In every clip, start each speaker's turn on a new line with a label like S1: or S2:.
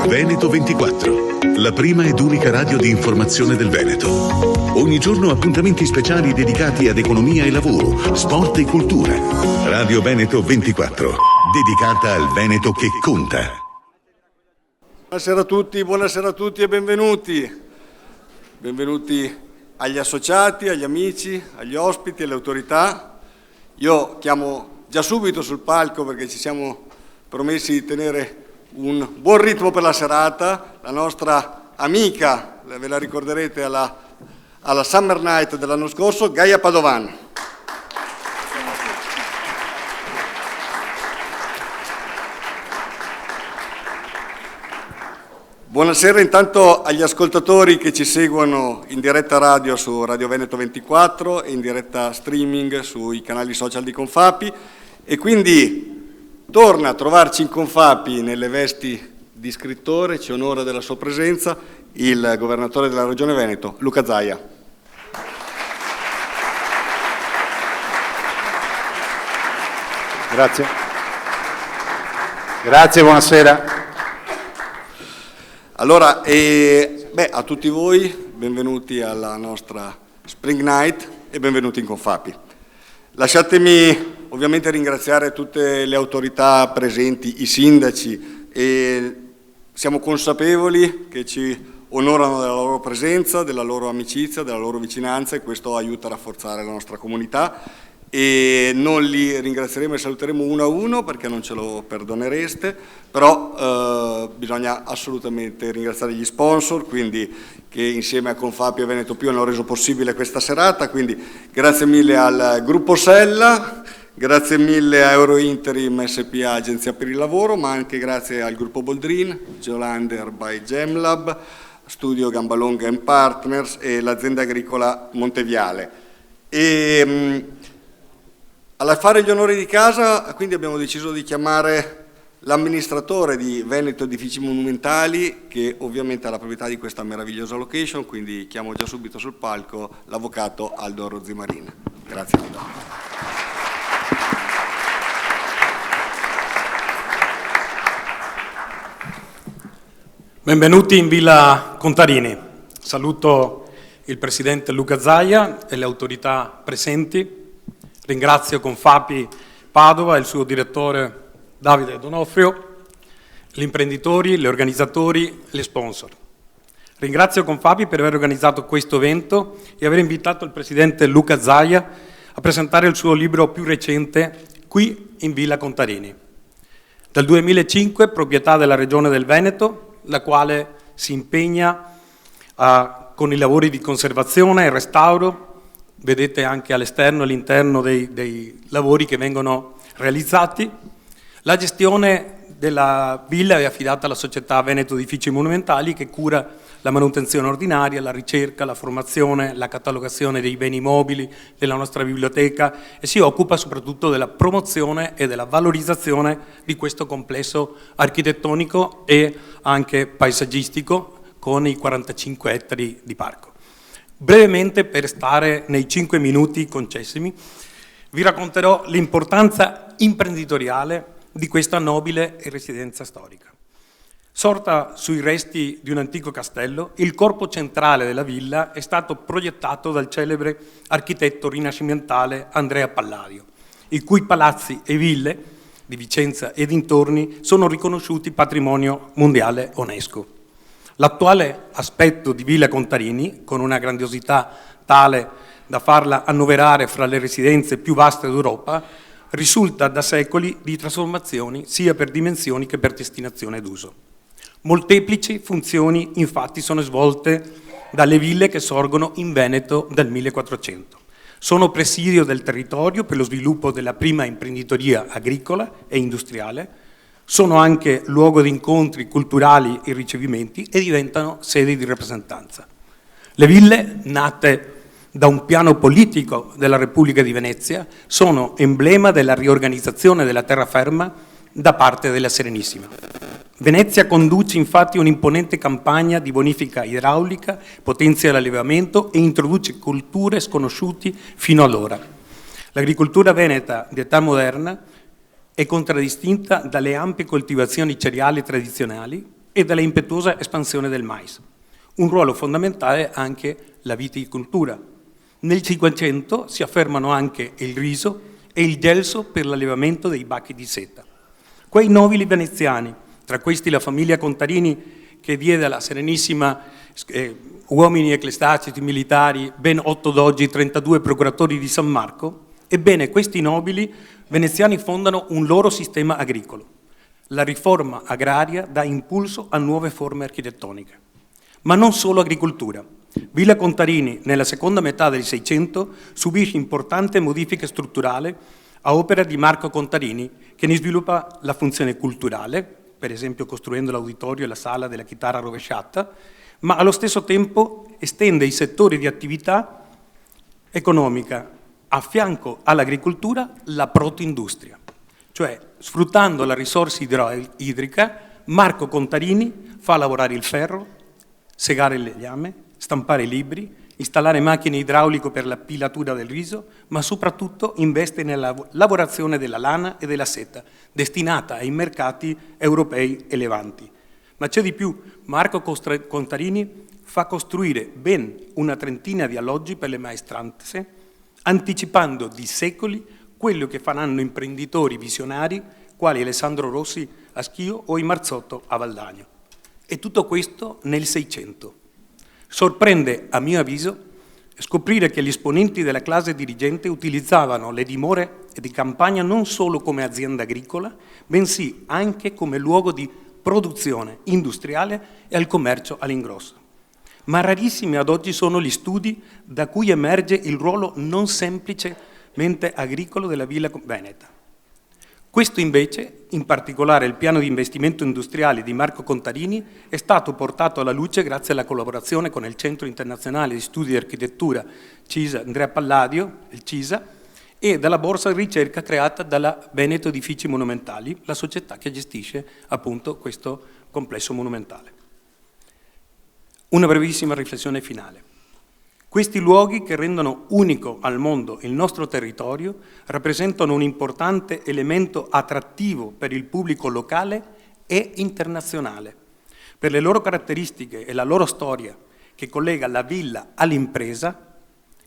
S1: Veneto 24, la prima ed unica radio di informazione del Veneto. Ogni giorno appuntamenti speciali dedicati ad economia e lavoro, sport e cultura. Radio Veneto 24, dedicata al Veneto che conta.
S2: Buonasera a tutti e benvenuti. Benvenuti agli associati, agli amici, agli ospiti, alle autorità. Io chiamo già subito sul palco, perché ci siamo promessi di tenere un buon ritmo per la serata, la nostra amica, ve la ricorderete alla Summer Night dell'anno scorso, Gaia Padovan. Buonasera intanto agli ascoltatori che ci seguono in diretta radio su Radio Veneto 24 e in diretta streaming sui canali social di Confapi, e quindi torna a trovarci in Confapi nelle vesti di scrittore, ci onora della sua presenza, il governatore della Regione Veneto, Luca Zaia.
S3: Grazie, buonasera.
S2: Allora, a tutti voi, benvenuti alla nostra Spring Night e benvenuti in Confapi. Lasciatemi ovviamente ringraziare tutte le autorità presenti, i sindaci, e siamo consapevoli che ci onorano della loro presenza, della loro amicizia, della loro vicinanza, e questo aiuta a rafforzare la nostra comunità. E non li ringrazieremo e saluteremo uno a uno perché non ce lo perdonereste, però bisogna assolutamente ringraziare gli sponsor, quindi, che insieme a Confapi e Veneto Più hanno reso possibile questa serata, quindi grazie mille al Gruppo Sella, grazie mille a Eurointerim SPA, Agenzia per il Lavoro, ma anche grazie al Gruppo Boldrin, Geolander by Gemlab, Studio Gambalonga & Partners e l'azienda agricola Monteviale. Alla fare gli onori di casa, quindi abbiamo deciso di chiamare l'amministratore di Veneto Edifici Monumentali, che ovviamente ha la proprietà di questa meravigliosa location, quindi chiamo già subito sul palco l'avvocato Aldo Rozzimarin. Grazie Aldo.
S4: Benvenuti in Villa Contarini. Saluto il presidente Luca Zaia e le autorità presenti. Ringrazio Confapi Padova e il suo direttore Davide Donofrio, gli imprenditori, gli organizzatori e gli sponsor. Ringrazio Confapi per aver organizzato questo evento e aver invitato il presidente Luca Zaia a presentare il suo libro più recente qui in Villa Contarini. Dal 2005 proprietà della Regione del Veneto, la quale si impegna con i lavori di conservazione e restauro. Vedete anche all'esterno e all'interno dei lavori che vengono realizzati. La gestione della villa è affidata alla società Veneto Edifici Monumentali, che cura la manutenzione ordinaria, la ricerca, la formazione, la catalogazione dei beni mobili della nostra biblioteca e si occupa soprattutto della promozione e della valorizzazione di questo complesso architettonico e anche paesaggistico con i 45 ettari di parco. Brevemente, per stare nei 5 minuti concessimi, vi racconterò l'importanza imprenditoriale di questa nobile residenza storica. Sorta sui resti di un antico castello, il corpo centrale della villa è stato progettato dal celebre architetto rinascimentale Andrea Palladio, i cui palazzi e ville di Vicenza e dintorni sono riconosciuti patrimonio mondiale UNESCO. L'attuale aspetto di Villa Contarini, con una grandiosità tale da farla annoverare fra le residenze più vaste d'Europa, risulta da secoli di trasformazioni sia per dimensioni che per destinazione d'uso. Molteplici funzioni infatti sono svolte dalle ville che sorgono in Veneto dal 1400. Sono presidio del territorio per lo sviluppo della prima imprenditoria agricola e industriale, sono anche luogo di incontri culturali e ricevimenti e diventano sedi di rappresentanza. Le ville, nate da un piano politico della Repubblica di Venezia, sono emblema della riorganizzazione della terraferma da parte della Serenissima. Venezia conduce infatti un'imponente campagna di bonifica idraulica, potenzia l'allevamento e introduce culture sconosciute fino ad ora. L'agricoltura veneta di età moderna è contraddistinta dalle ampie coltivazioni cereali tradizionali e dalla impetuosa espansione del mais. Un ruolo fondamentale anche la viticoltura. Nel Cinquecento si affermano anche il riso e il gelso per l'allevamento dei bacchi di seta. Quei nobili veneziani, tra questi la famiglia Contarini che diede alla Serenissima uomini ecclesiastici, militari, ben 8 doggi, 32 procuratori di San Marco, ebbene questi nobili veneziani fondano un loro sistema agricolo. La riforma agraria dà impulso a nuove forme architettoniche. Ma non solo agricoltura. Villa Contarini, nella seconda metà del Seicento, subisce importanti modifiche strutturali a opera di Marco Contarini, che ne sviluppa la funzione culturale, per esempio costruendo l'auditorio e la sala della chitarra rovesciata, ma allo stesso tempo estende i settori di attività economica a fianco all'agricoltura la protoindustria. Cioè, sfruttando la risorsa idrica, Marco Contarini fa lavorare il ferro, segare il legname, stampare libri, installare macchine idrauliche per la pilatura del riso, ma soprattutto investe nella lavorazione della lana e della seta, destinata ai mercati europei e levanti. Ma c'è di più, Marco Contarini fa costruire ben una trentina di alloggi per le maestranze, anticipando di secoli quello che faranno imprenditori visionari quali Alessandro Rossi a Schio o i Marzotto a Valdagno. E tutto questo nel Seicento. Sorprende, a mio avviso, scoprire che gli esponenti della classe dirigente utilizzavano le dimore di campagna non solo come azienda agricola, bensì anche come luogo di produzione industriale e al commercio all'ingrosso. Ma rarissimi ad oggi sono gli studi da cui emerge il ruolo non semplicemente agricolo della Villa Veneta. Questo invece, in particolare il piano di investimento industriale di Marco Contarini, è stato portato alla luce grazie alla collaborazione con il Centro Internazionale di Studi di Architettura CISA Andrea Palladio, il CISA, e dalla borsa di ricerca creata dalla Veneto Edifici Monumentali, la società che gestisce appunto questo complesso monumentale. Una brevissima riflessione finale. Questi luoghi che rendono unico al mondo il nostro territorio rappresentano un importante elemento attrattivo per il pubblico locale e internazionale. Per le loro caratteristiche e la loro storia che collega la villa all'impresa,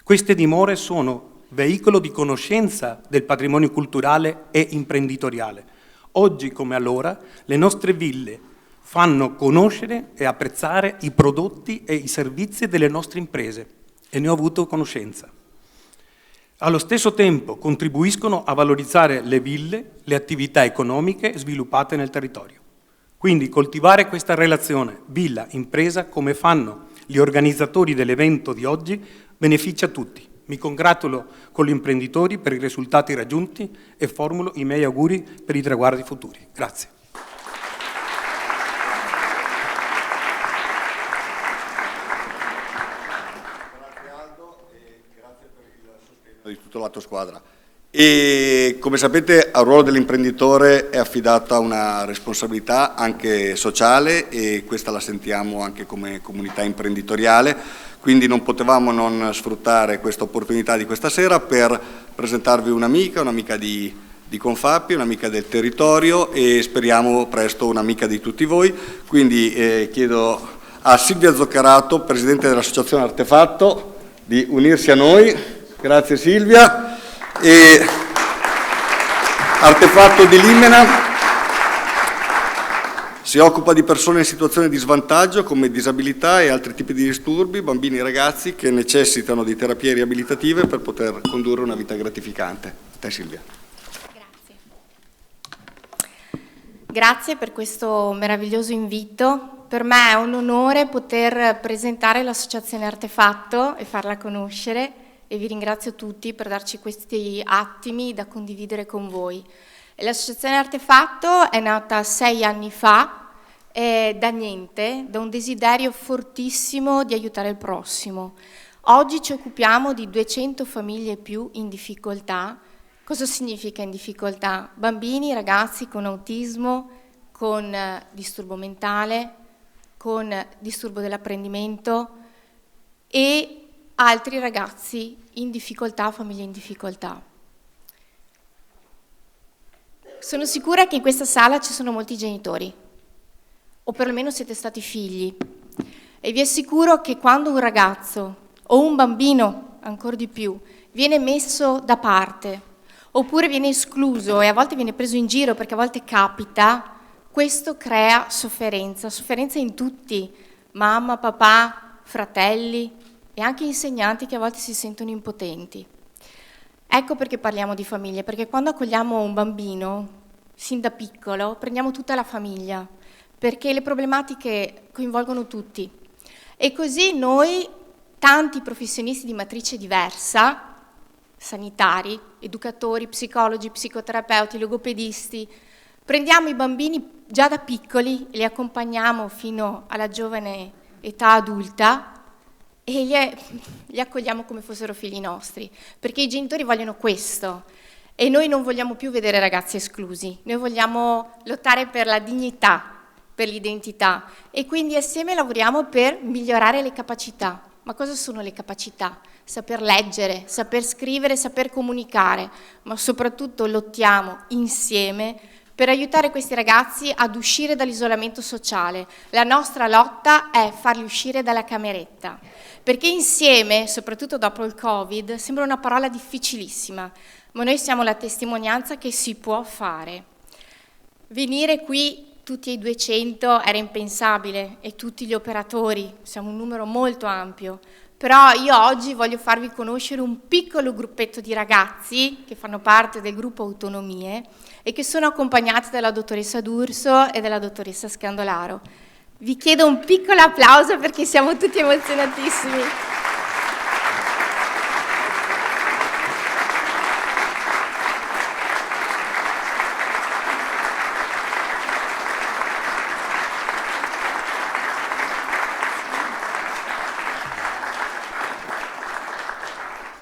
S4: queste dimore sono veicolo di conoscenza del patrimonio culturale e imprenditoriale. Oggi come allora le nostre ville fanno conoscere e apprezzare i prodotti e i servizi delle nostre imprese e ne ho avuto conoscenza. Allo stesso tempo contribuiscono a valorizzare le ville, le attività economiche sviluppate nel territorio. Quindi coltivare questa relazione villa-impresa come fanno gli organizzatori dell'evento di oggi beneficia a tutti. Mi congratulo con gli imprenditori per i risultati raggiunti e formulo i miei auguri per i traguardi futuri. Grazie.
S2: Di tutto l'atto squadra. E come sapete al ruolo dell'imprenditore è affidata una responsabilità anche sociale e questa la sentiamo anche come comunità imprenditoriale, quindi non potevamo non sfruttare questa opportunità di questa sera per presentarvi un'amica di Confapi, un'amica del territorio e speriamo presto un'amica di tutti voi, quindi chiedo a Silvia Zoccarato, Presidente dell'Associazione Artefatto, di unirsi a noi. Grazie Silvia. E Artefatto di Limena si occupa di persone in situazione di svantaggio come disabilità e altri tipi di disturbi, bambini e ragazzi che necessitano di terapie riabilitative per poter condurre una vita gratificante. A te Silvia.
S3: Grazie. Grazie per questo meraviglioso invito. Per me è un onore poter presentare l'Associazione Artefatto e farla conoscere. E vi ringrazio tutti per darci questi attimi da condividere con voi. L'Associazione Artefatto è nata 6 anni fa, da niente, da un desiderio fortissimo di aiutare il prossimo. Oggi ci occupiamo di 200 famiglie più in difficoltà. Cosa significa in difficoltà? Bambini, ragazzi con autismo, con disturbo mentale, con disturbo dell'apprendimento e altri ragazzi in difficoltà, famiglie in difficoltà. Sono sicura che in questa sala ci sono molti genitori, o perlomeno siete stati figli. E vi assicuro che quando un ragazzo o un bambino, ancora di più, viene messo da parte, oppure viene escluso e a volte viene preso in giro perché a volte capita, questo crea sofferenza in tutti, mamma, papà, fratelli e anche insegnanti che a volte si sentono impotenti. Ecco perché parliamo di famiglie, perché quando accogliamo un bambino, sin da piccolo, prendiamo tutta la famiglia, perché le problematiche coinvolgono tutti. E così noi, tanti professionisti di matrice diversa, sanitari, educatori, psicologi, psicoterapeuti, logopedisti, prendiamo i bambini già da piccoli e li accompagniamo fino alla giovane età adulta e li accogliamo come fossero figli nostri, perché i genitori vogliono questo e noi non vogliamo più vedere ragazzi esclusi, noi vogliamo lottare per la dignità, per l'identità e quindi assieme lavoriamo per migliorare le capacità. Ma cosa sono le capacità? Saper leggere, saper scrivere, saper comunicare, ma soprattutto lottiamo insieme per aiutare questi ragazzi ad uscire dall'isolamento sociale. La nostra lotta è farli uscire dalla cameretta, perché insieme, soprattutto dopo il Covid, sembra una parola difficilissima, ma noi siamo la testimonianza che si può fare. Venire qui tutti i 200 era impensabile e tutti gli operatori, siamo un numero molto ampio, però io oggi voglio farvi conoscere un piccolo gruppetto di ragazzi che fanno parte del gruppo Autonomie e che sono accompagnati dalla dottoressa D'Urso e dalla dottoressa Scandolaro. Vi chiedo un piccolo applauso perché siamo tutti emozionatissimi.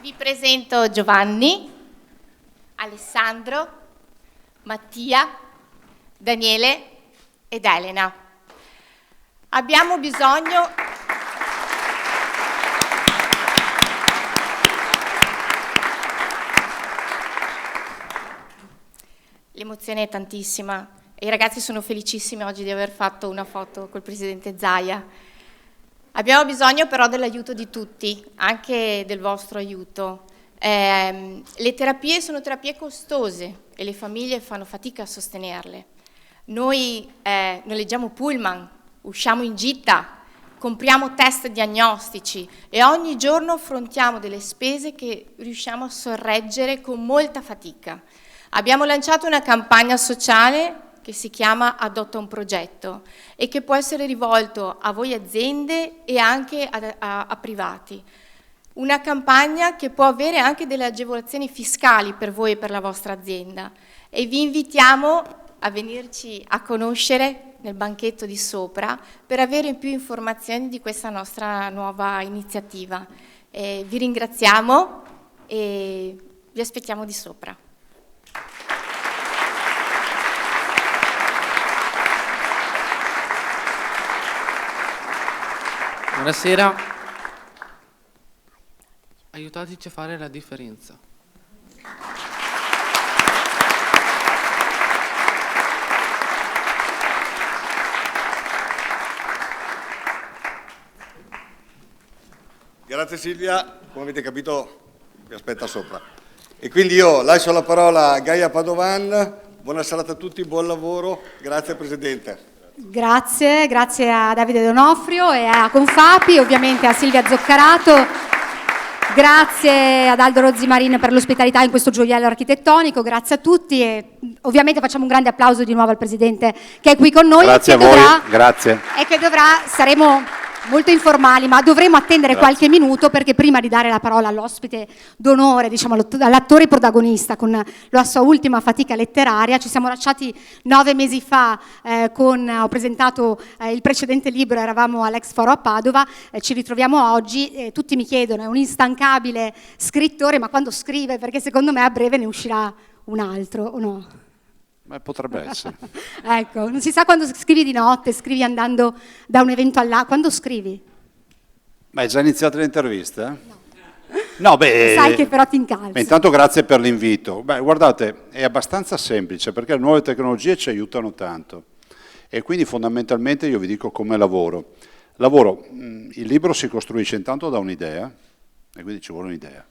S3: Vi presento Giovanni, Alessandro, Mattia, Daniele ed Elena. Abbiamo bisogno l'emozione è tantissima e i ragazzi sono felicissimi oggi di aver fatto una foto col presidente Zaia. Abbiamo bisogno però dell'aiuto di tutti, anche del vostro aiuto. Le terapie sono terapie costose e le famiglie fanno fatica a sostenerle. Noi noleggiamo pullman, usciamo in gita, compriamo test diagnostici e ogni giorno affrontiamo delle spese che riusciamo a sorreggere con molta fatica. Abbiamo lanciato una campagna sociale che si chiama Adotta un progetto e che può essere rivolto a voi aziende e anche a privati. Una campagna che può avere anche delle agevolazioni fiscali per voi e per la vostra azienda e vi invitiamo a venirci a conoscere nel banchetto di sopra per avere più informazioni di questa nostra nuova iniziativa. Vi ringraziamo e vi aspettiamo di sopra.
S5: Buonasera, aiutateci a fare la differenza.
S2: Grazie Silvia, come avete capito vi aspetta sopra. E quindi io lascio la parola a Gaia Padovan, buona serata a tutti, buon lavoro, grazie Presidente.
S6: Grazie a Davide D'Onofrio e a Confapi, ovviamente a Silvia Zoccarato, grazie ad Aldo Rozzimarin per l'ospitalità in questo gioiello architettonico, grazie a tutti e ovviamente facciamo un grande applauso di nuovo al Presidente che è qui con noi.
S7: Grazie a voi, grazie.
S6: E che saremo molto informali, ma dovremo attendere qualche minuto perché prima di dare la parola all'ospite d'onore, diciamo all'attore protagonista con la sua ultima fatica letteraria, ci siamo lasciati 9 mesi fa ho presentato il precedente libro, eravamo all'Ex Foro a Padova, ci ritroviamo oggi, tutti mi chiedono, è un instancabile scrittore, ma quando scrive? Perché secondo me a breve ne uscirà un altro, o no?
S7: Beh, potrebbe essere.
S6: Ecco, non si sa quando scrivi di notte, scrivi andando da un evento all'altro, quando scrivi?
S7: Ma è già iniziata l'intervista? No, beh,
S6: sai che però ti incalzi.
S7: Intanto grazie per l'invito. Beh, guardate, è abbastanza semplice perché le nuove tecnologie ci aiutano tanto. E quindi fondamentalmente io vi dico come lavoro. Il libro si costruisce intanto da un'idea, e quindi ci vuole un'idea.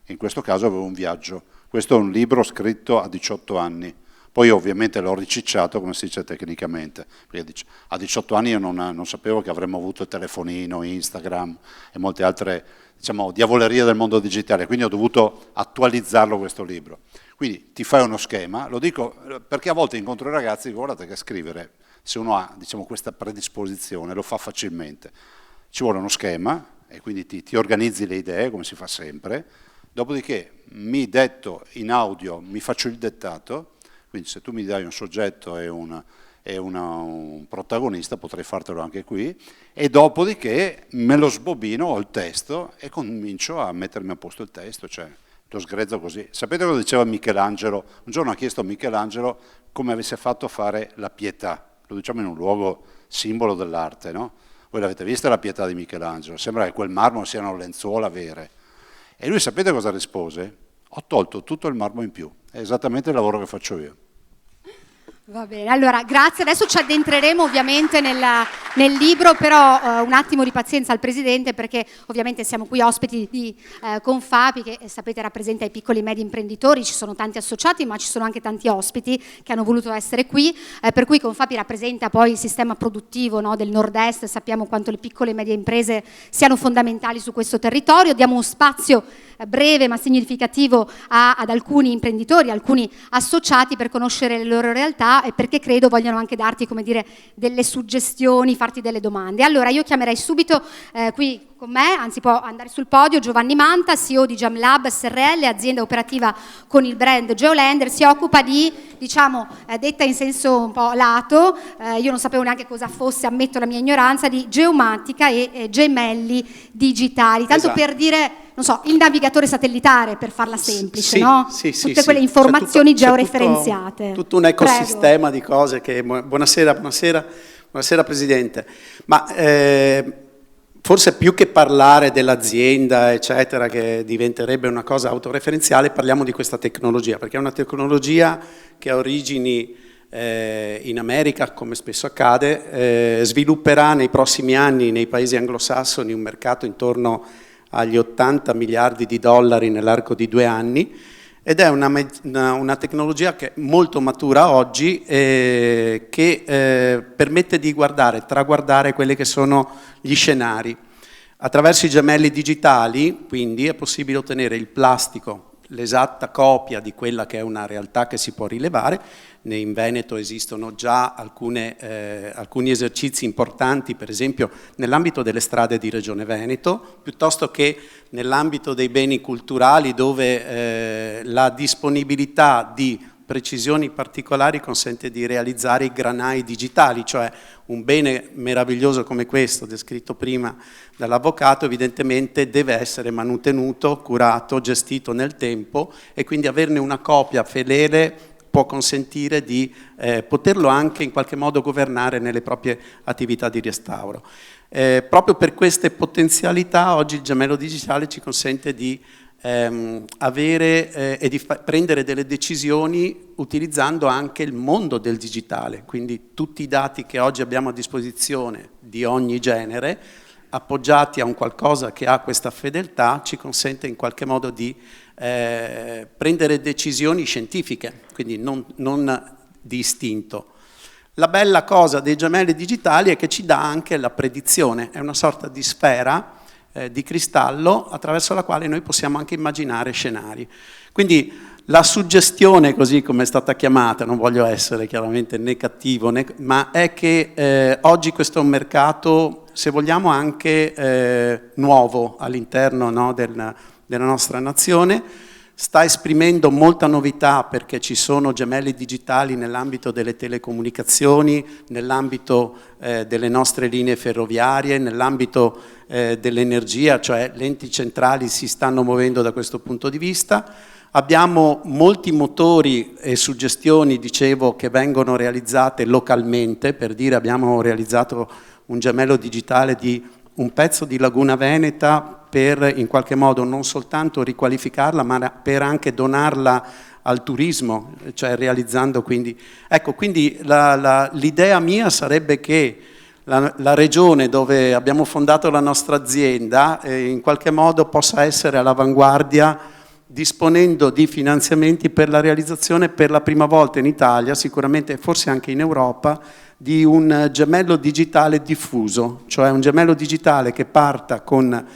S7: In questo caso avevo un viaggio. Questo è un libro scritto a 18 anni. Poi ovviamente l'ho ricicciato, come si dice tecnicamente, perché a 18 anni io non sapevo che avremmo avuto il telefonino, Instagram e molte altre, diciamo, diavolerie del mondo digitale, quindi ho dovuto attualizzarlo questo libro. Quindi ti fai uno schema, lo dico perché a volte incontro i ragazzi e dico guardate che scrivere, se uno ha, diciamo, questa predisposizione, lo fa facilmente. Ci vuole uno schema e quindi ti organizzi le idee, come si fa sempre, dopodiché mi detto in audio, mi faccio il dettato. Quindi se tu mi dai un soggetto e un protagonista, potrei fartelo anche qui, e dopodiché me lo sbobino, ho il testo e comincio a mettermi a posto il testo, cioè lo sgrezzo così. Sapete cosa diceva Michelangelo? Un giorno ha chiesto a Michelangelo come avesse fatto a fare la Pietà, lo diciamo in un luogo simbolo dell'arte, no? Voi l'avete vista la Pietà di Michelangelo? Sembra che quel marmo siano lenzuola vere. E lui sapete cosa rispose? Ho tolto tutto il marmo in più, è esattamente il lavoro che faccio io.
S6: Va bene, allora grazie, adesso ci addentreremo ovviamente nel libro, però un attimo di pazienza al Presidente, perché ovviamente siamo qui ospiti di Confapi, che sapete rappresenta i piccoli e medi imprenditori, ci sono tanti associati ma ci sono anche tanti ospiti che hanno voluto essere qui, per cui Confapi rappresenta poi il sistema produttivo, no, del nord-est, sappiamo quanto le piccole e medie imprese siano fondamentali su questo territorio, diamo un spazio breve ma significativo ad alcuni imprenditori, alcuni associati per conoscere le loro realtà e perché credo vogliono anche darti, come dire, delle suggestioni, farti delle domande. Allora io chiamerei subito qui con me, anzi può andare sul podio, Giovanni Manta, CEO di Jamlab SRL, azienda operativa con il brand Geolander, si occupa di, diciamo, detta in senso un po' lato, io non sapevo neanche cosa fosse, ammetto la mia ignoranza, di geomatica e gemelli digitali, tanto
S8: esatto.
S6: Per dire, non so, il navigatore satellitare, per farla semplice,
S8: Sì,
S6: no?
S8: sì,
S6: Tutte quelle informazioni georeferenziate.
S8: Tutto un ecosistema di cose che... Buonasera Presidente. Ma forse più che parlare dell'azienda, eccetera, che diventerebbe una cosa autoreferenziale, parliamo di questa tecnologia, perché è una tecnologia che ha origini in America, come spesso accade, svilupperà nei prossimi anni nei paesi anglosassoni un mercato intorno agli 80 miliardi di dollari nell'arco di 2 anni, ed è una tecnologia che è molto matura oggi che permette di traguardare quelli che sono gli scenari. Attraverso i gemelli digitali, quindi, è possibile ottenere il plastico, l'esatta copia di quella che è una realtà che si può rilevare. In Veneto esistono già alcuni esercizi importanti, per esempio nell'ambito delle strade di Regione Veneto, piuttosto che nell'ambito dei beni culturali, dove la disponibilità di precisioni particolari consente di realizzare i granai digitali, cioè un bene meraviglioso come questo, descritto prima dall'avvocato, evidentemente deve essere mantenuto, curato, gestito nel tempo, e quindi averne una copia fedele può consentire di poterlo anche in qualche modo governare nelle proprie attività di restauro. Proprio per queste potenzialità oggi il gemello digitale ci consente di avere e di prendere delle decisioni utilizzando anche il mondo del digitale, quindi tutti i dati che oggi abbiamo a disposizione di ogni genere, appoggiati a un qualcosa che ha questa fedeltà, ci consente in qualche modo di prendere decisioni scientifiche, quindi non di istinto. La bella cosa dei gemelli digitali è che ci dà anche la predizione, è una sorta di sfera di cristallo attraverso la quale noi possiamo anche immaginare scenari. Quindi la suggestione, così come è stata chiamata, non voglio essere chiaramente né cattivo, ma è che oggi questo è un mercato, se vogliamo, anche nuovo all'interno, no, della nostra nazione, sta esprimendo molta novità perché ci sono gemelli digitali nell'ambito delle telecomunicazioni, nell'ambito delle nostre linee ferroviarie, nell'ambito dell'energia, cioè le enti centrali si stanno muovendo da questo punto di vista. Abbiamo molti motori e suggestioni, dicevo, che vengono realizzate localmente, per dire abbiamo realizzato un gemello digitale di un pezzo di Laguna Veneta per in qualche modo non soltanto riqualificarla, ma per anche donarla al turismo, cioè realizzando quindi... Ecco, quindi l'idea mia sarebbe che la regione dove abbiamo fondato la nostra azienda in qualche modo possa essere all'avanguardia disponendo di finanziamenti per la realizzazione per la prima volta in Italia, sicuramente forse anche in Europa, di un gemello digitale diffuso, cioè un gemello digitale che parta con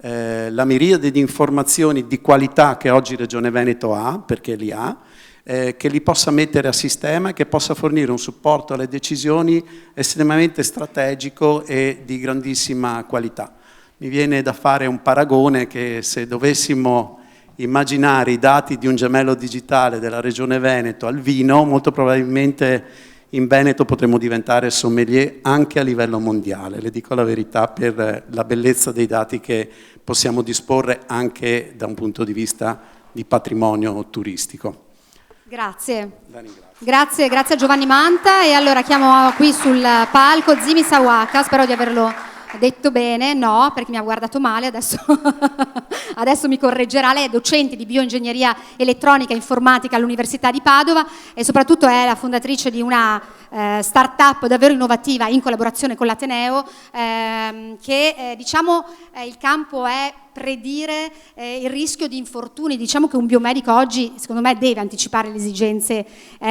S8: la miriade di informazioni di qualità che oggi Regione Veneto ha, perché li ha, che li possa mettere a sistema e che possa fornire un supporto alle decisioni estremamente strategico e di grandissima qualità. Mi viene da fare un paragone che se dovessimo immaginare i dati di un gemello digitale della Regione Veneto al vino, molto probabilmente in Veneto potremmo diventare sommelier anche a livello mondiale, le dico la verità, per la bellezza dei dati che possiamo disporre anche da un punto di vista di patrimonio turistico.
S6: Grazie. Grazie a Giovanni Manta, e allora chiamo qui sul palco Zimi Sawaka, spero di averlo detto bene, no, perché mi ha guardato male, adesso mi correggerà. Lei è docente di bioingegneria elettronica e informatica all'Università di Padova e soprattutto è la fondatrice di una start-up davvero innovativa in collaborazione con l'Ateneo, che diciamo il campo è predire il rischio di infortuni. Diciamo che un biomedico oggi, secondo me, deve anticipare le esigenze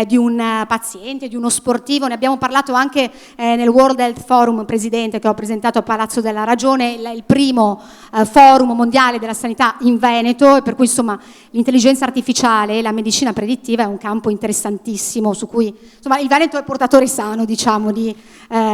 S6: di un paziente, di uno sportivo. Ne abbiamo parlato anche nel World Health Forum, Presidente, che ho presentato a Palazzo della Ragione, il primo forum mondiale della sanità in Veneto, e per cui insomma l'intelligenza artificiale e la medicina predittiva è un campo interessantissimo su cui insomma il Veneto è portatore sano, diciamo, di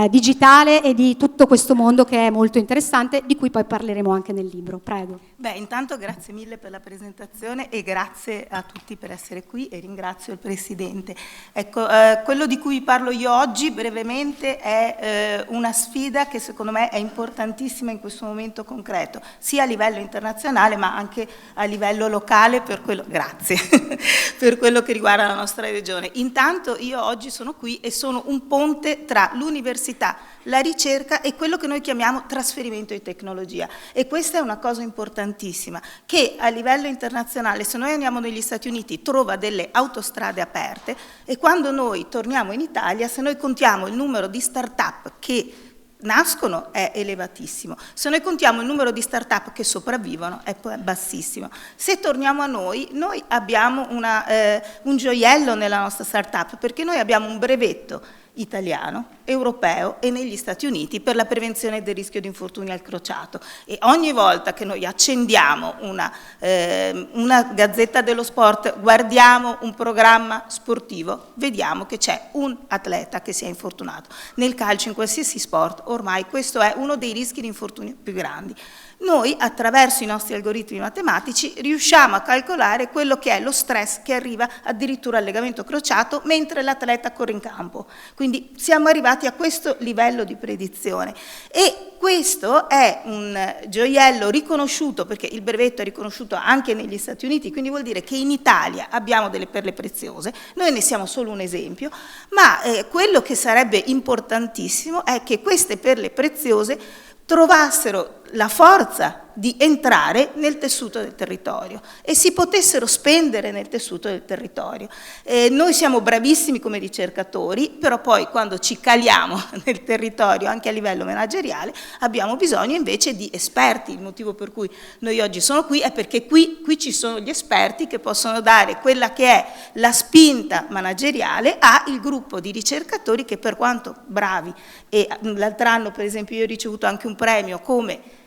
S6: digitale e di tutto questo mondo che è molto interessante, di cui poi parleremo anche nel libro. Prego.
S9: Beh, intanto grazie mille per la presentazione e grazie a tutti per essere qui, e ringrazio il Presidente. Ecco, quello di cui parlo io oggi brevemente è una sfida che secondo me è importantissima in questo momento concreto, sia a livello internazionale ma anche a livello locale, per quello, grazie, per quello che riguarda la nostra regione. Intanto io oggi sono qui e sono un ponte tra l'università, la ricerca e quello che noi chiamiamo trasferimento di tecnologia, e questa è una cosa importantissima che a livello internazionale, se noi andiamo negli Stati Uniti, trova delle autostrade aperte, e quando noi torniamo in Italia, se noi contiamo il numero di start-up che nascono è elevatissimo, se noi contiamo il numero di start-up che sopravvivono è bassissimo. Se torniamo a noi abbiamo un gioiello nella nostra start-up, perché noi abbiamo un brevetto italiano, europeo e negli Stati Uniti per la prevenzione del rischio di infortunio al crociato, e ogni volta che noi accendiamo una gazzetta dello sport, guardiamo un programma sportivo, vediamo che c'è un atleta che si è infortunato. Nel calcio, in qualsiasi sport, ormai questo è uno dei rischi di infortunio più grandi. Noi, attraverso i nostri algoritmi matematici, riusciamo a calcolare quello che è lo stress che arriva addirittura al legamento crociato mentre l'atleta corre in campo. Quindi siamo arrivati a questo livello di predizione, e questo è un gioiello riconosciuto, perché il brevetto è riconosciuto anche negli Stati Uniti, quindi vuol dire che in Italia abbiamo delle perle preziose, noi ne siamo solo un esempio, ma quello che sarebbe importantissimo è che queste perle preziose trovassero la forza di entrare nel tessuto del territorio e si potessero spendere nel tessuto del territorio. Noi siamo bravissimi come ricercatori, però poi quando ci caliamo nel territorio anche a livello manageriale abbiamo bisogno invece di esperti. Il motivo per cui noi oggi sono qui è perché qui ci sono gli esperti che possono dare quella che è la spinta manageriale al gruppo di ricercatori che, per quanto bravi, e l'altro anno per esempio io ho ricevuto anche un premio come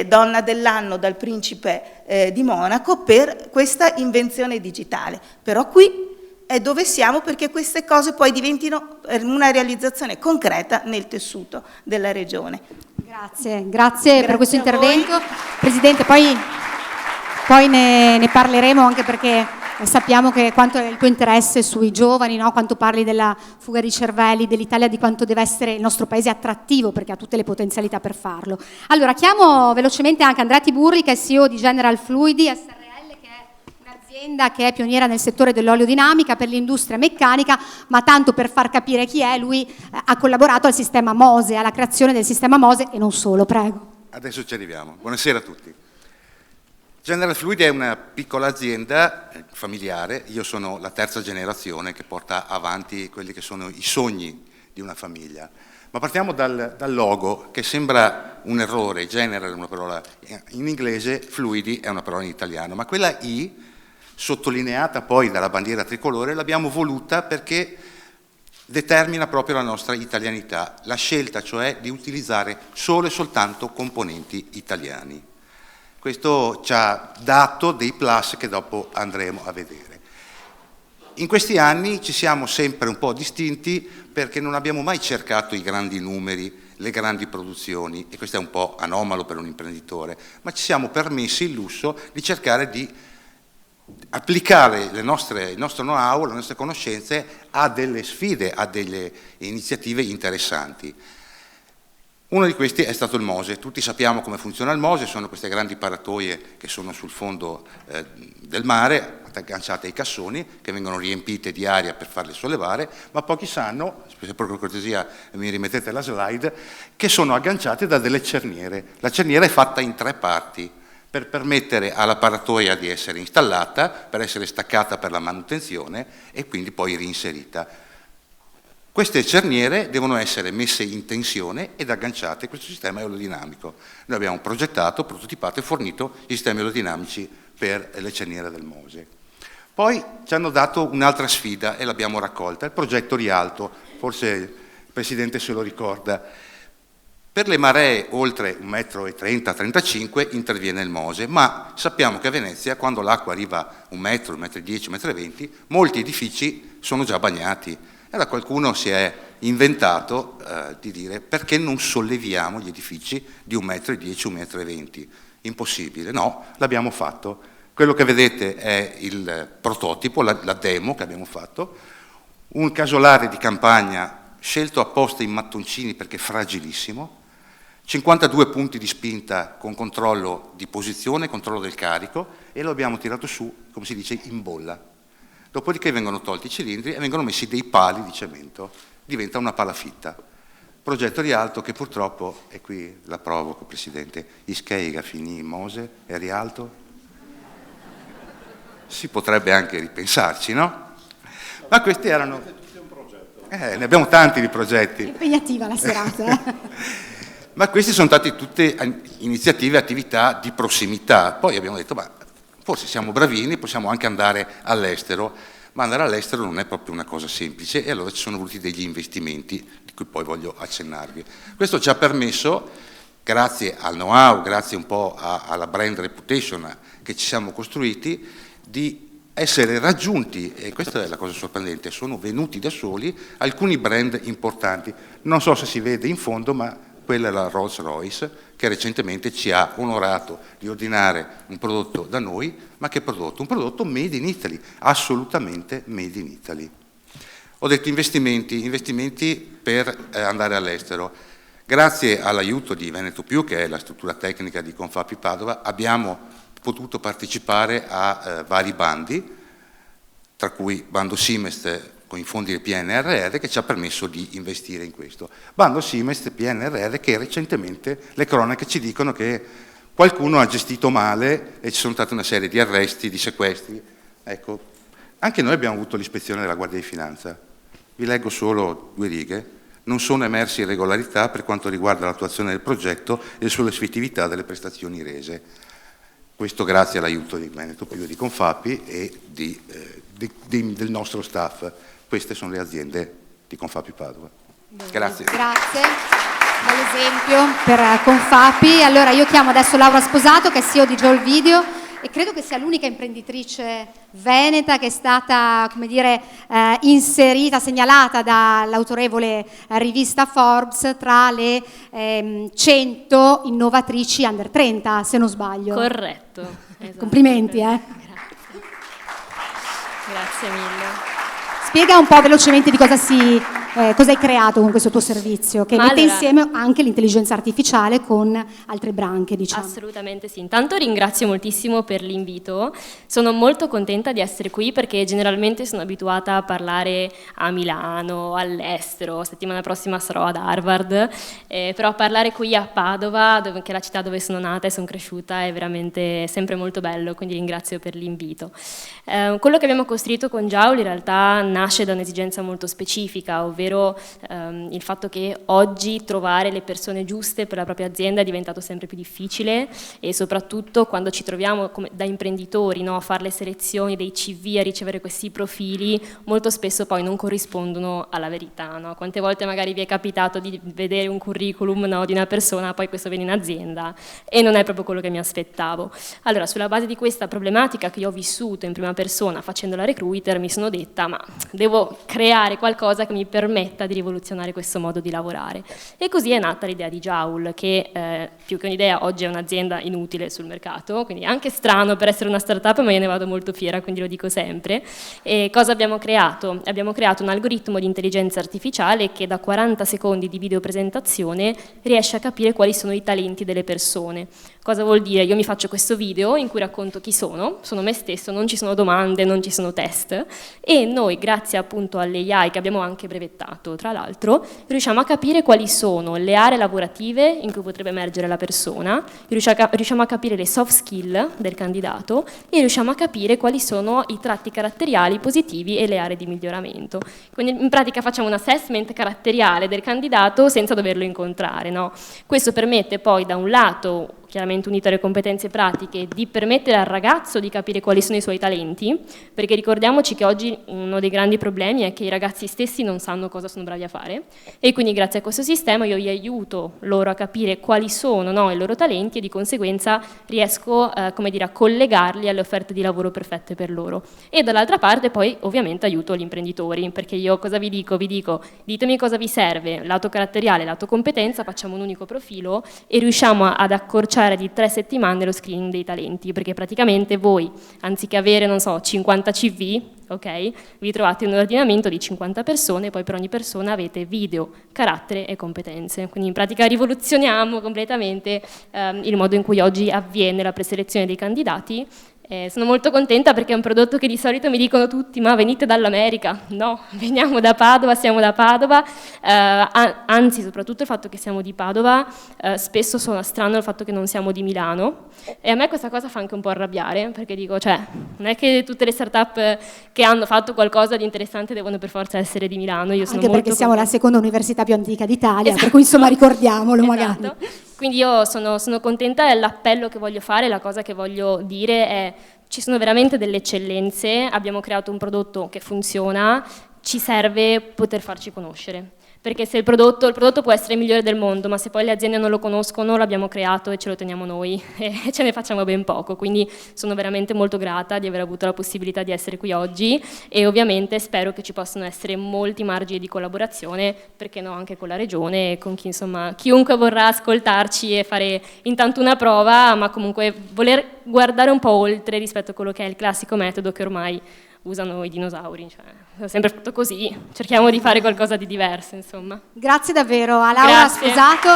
S9: donna dell'anno dal principe di Monaco per questa invenzione digitale, però qui è dove siamo perché queste cose poi diventino una realizzazione concreta nel tessuto della regione.
S6: Grazie per questo intervento, Presidente. Poi ne parleremo, anche perché sappiamo che quanto è il tuo interesse sui giovani, no? Quanto parli della fuga di cervelli dell'Italia, di quanto deve essere il nostro paese attrattivo, perché ha tutte le potenzialità per farlo. Allora, chiamo velocemente anche Andrea Tiburli, che è CEO di General Fluidi SRL, che è un'azienda che è pioniera nel settore dell'olio-dinamica per l'industria meccanica, ma tanto per far capire chi è, lui ha collaborato al sistema MOSE, alla creazione del sistema MOSE e non solo. Prego.
S10: Adesso ci arriviamo. Buonasera a tutti. General Fluid è una piccola azienda familiare, io sono la terza generazione che porta avanti quelli che sono i sogni di una famiglia. Ma partiamo dal logo, che sembra un errore. General è una parola in inglese, Fluidi è una parola in italiano, ma quella I, sottolineata poi dalla bandiera tricolore, l'abbiamo voluta perché determina proprio la nostra italianità, la scelta cioè di utilizzare solo e soltanto componenti italiani. Questo ci ha dato dei plus che dopo andremo a vedere. In questi anni ci siamo sempre un po' distinti perché non abbiamo mai cercato i grandi numeri, le grandi produzioni, e questo è un po' anomalo per un imprenditore, ma ci siamo permessi il lusso di cercare di applicare il nostro know-how, le nostre conoscenze a delle sfide, a delle iniziative interessanti. Uno di questi è stato il Mose. Tutti sappiamo come funziona il Mose, sono queste grandi paratoie che sono sul fondo del mare, agganciate ai cassoni, che vengono riempite di aria per farle sollevare, ma pochi sanno, se per cortesia mi rimettete la slide, che sono agganciate da delle cerniere. La cerniera è fatta in 3 parti, per permettere alla paratoia di essere installata, per essere staccata per la manutenzione e quindi poi reinserita. Queste cerniere devono essere messe in tensione ed agganciate. Questo sistema è aerodinamico. Noi abbiamo progettato, prototipato e fornito i sistemi aerodinamici per le cerniere del Mose. Poi ci hanno dato un'altra sfida e l'abbiamo raccolta, il progetto Rialto, forse il Presidente se lo ricorda. Per le maree oltre 1,30 m, 1,35 m interviene il Mose, ma sappiamo che a Venezia, quando l'acqua arriva a 1 metro, 1,10 m, 1,20 m, molti edifici sono già bagnati. Allora qualcuno si è inventato di dire perché non solleviamo gli edifici di 1,10 m, 1,20 m. Impossibile, no, l'abbiamo fatto. Quello che vedete è il prototipo, la demo che abbiamo fatto, un casolare di campagna scelto apposta in mattoncini perché fragilissimo, 52 punti di spinta con controllo di posizione, controllo del carico, e lo abbiamo tirato su, come si dice, in bolla. Dopodiché vengono tolti i cilindri e vengono messi dei pali di cemento, diventa una palafitta. Progetto Rialto che purtroppo, e qui la provoco Presidente, Ischeiga finì Mose e Rialto. Si potrebbe anche ripensarci, no? Ma questi erano... ne abbiamo tanti di progetti.
S6: È impegnativa la serata.
S10: Ma queste sono state tutte iniziative, attività di prossimità. Poi abbiamo detto, ma forse siamo bravini, possiamo anche andare all'estero, ma andare all'estero non è proprio una cosa semplice, e allora ci sono voluti degli investimenti, di cui poi voglio accennarvi. Questo ci ha permesso, grazie al know-how, grazie un po' alla brand reputation che ci siamo costruiti, di essere raggiunti, e questa è la cosa sorprendente, sono venuti da soli alcuni brand importanti. Non so se si vede in fondo, ma quella è la Rolls-Royce, che recentemente ci ha onorato di ordinare un prodotto da noi, ma che prodotto? Un prodotto made in Italy, assolutamente made in Italy. Ho detto investimenti per andare all'estero. Grazie all'aiuto di Veneto Più, che è la struttura tecnica di Confapi Padova, abbiamo potuto partecipare a vari bandi, tra cui bando Simest con i fondi del PNRR, che ci ha permesso di investire in questo. Bando Simest PNRR che recentemente le cronache ci dicono che qualcuno ha gestito male e ci sono state una serie di arresti, di sequestri. Ecco, anche noi abbiamo avuto l'ispezione della Guardia di Finanza. Vi leggo solo 2 righe. Non sono emerse irregolarità per quanto riguarda l'attuazione del progetto e sull'effettività delle prestazioni rese. Questo grazie all'aiuto di Veneto Più, di Confapi e del nostro staff. Queste sono le aziende di Confapi Padova. Grazie.
S6: Grazie, bell'esempio per Confapi. Allora io chiamo adesso Laura Sposato, che è CEO di Joel Video, e credo che sia l'unica imprenditrice veneta che è stata, come dire, inserita, segnalata dall'autorevole rivista Forbes tra le 100 innovatrici under 30, se non sbaglio.
S11: Corretto. Esatto.
S6: Complimenti,
S11: Grazie mille.
S6: Spiega un po' velocemente di cosa si cosa hai creato con questo tuo servizio, che mette insieme anche l'intelligenza artificiale con altre branche, diciamo.
S11: Assolutamente sì. Intanto ringrazio moltissimo per l'invito. Sono molto contenta di essere qui perché generalmente sono abituata a parlare a Milano, all'estero. Settimana prossima sarò ad Harvard, però parlare qui a Padova, che è la città dove sono nata e sono cresciuta, è veramente sempre molto bello, quindi ringrazio per l'invito. Quello che abbiamo costruito con Joule in realtà nasce da un'esigenza molto specifica, ovvero il fatto che oggi trovare le persone giuste per la propria azienda è diventato sempre più difficile, e soprattutto quando ci troviamo da imprenditori, no, a fare le selezioni dei CV, a ricevere questi profili, molto spesso poi non corrispondono alla verità, no? Quante volte magari vi è capitato di vedere un curriculum, no, di una persona, poi questo viene in azienda e non è proprio quello che mi aspettavo. Allora, sulla base di questa problematica che io ho vissuto in prima persona facendo la recruiter, mi sono detta: ma devo creare qualcosa che mi permetta di rivoluzionare questo modo di lavorare. E così è nata l'idea di Joule, che più che un'idea oggi è un'azienda inutile sul mercato, quindi è anche strano per essere una startup, ma io ne vado molto fiera, quindi lo dico sempre. E cosa abbiamo creato? Abbiamo creato un algoritmo di intelligenza artificiale che da 40 secondi di videopresentazione riesce a capire quali sono i talenti delle persone. Cosa vuol dire? Io mi faccio questo video in cui racconto chi sono me stesso, non ci sono domande, non ci sono test, e noi, grazie appunto all'AI che abbiamo anche brevettato, tra l'altro, riusciamo a capire quali sono le aree lavorative in cui potrebbe emergere la persona, riusciamo a capire le soft skill del candidato e riusciamo a capire quali sono i tratti caratteriali positivi e le aree di miglioramento. Quindi in pratica facciamo un assessment caratteriale del candidato senza doverlo incontrare, no? Questo permette poi da un lato, chiaramente unito alle competenze pratiche, di permettere al ragazzo di capire quali sono i suoi talenti, perché ricordiamoci che oggi uno dei grandi problemi è che i ragazzi stessi non sanno cosa sono bravi a fare, e quindi grazie a questo sistema io gli aiuto loro a capire quali sono, no, i loro talenti, e di conseguenza riesco come dire, a collegarli alle offerte di lavoro perfette per loro. E dall'altra parte poi ovviamente aiuto gli imprenditori, perché io cosa vi dico? Vi dico: ditemi cosa vi serve, lato caratteriale, lato competenza, facciamo un unico profilo e riusciamo ad accorciare di 3 settimane lo screening dei talenti, perché praticamente voi, anziché avere, non so, 50 CV, ok, vi trovate in un ordinamento di 50 persone, poi per ogni persona avete video, carattere e competenze. Quindi in pratica rivoluzioniamo completamente il modo in cui oggi avviene la preselezione dei candidati. Sono molto contenta perché è un prodotto che di solito mi dicono tutti: ma venite dall'America? No, veniamo da Padova, siamo da Padova, anzi soprattutto il fatto che siamo di Padova spesso suona strano il fatto che non siamo di Milano, e a me questa cosa fa anche un po' arrabbiare, perché dico, cioè, non è che tutte le startup che hanno fatto qualcosa di interessante devono per forza essere di Milano. Io sono
S6: anche
S11: molto
S6: perché siamo la seconda università più antica d'Italia,
S11: esatto.
S6: Per cui insomma ricordiamolo magari.
S11: Quindi io sono contenta, e l'appello che voglio fare, la cosa che voglio dire è: ci sono veramente delle eccellenze, abbiamo creato un prodotto che funziona, ci serve poter farci conoscere. Perché se il prodotto può essere il migliore del mondo, ma se poi le aziende non lo conoscono, l'abbiamo creato e ce lo teniamo noi e ce ne facciamo ben poco. Quindi sono veramente molto grata di aver avuto la possibilità di essere qui oggi, e ovviamente spero che ci possano essere molti margini di collaborazione, perché no, anche con la regione e con chi, insomma, chiunque vorrà ascoltarci e fare intanto una prova, ma comunque voler guardare un po' oltre rispetto a quello che è il classico metodo che ormai usano i dinosauri, cioè, ho sempre fatto così, cerchiamo di fare qualcosa di diverso, insomma.
S6: Grazie davvero a Laura
S11: Grazie.
S6: Sposato,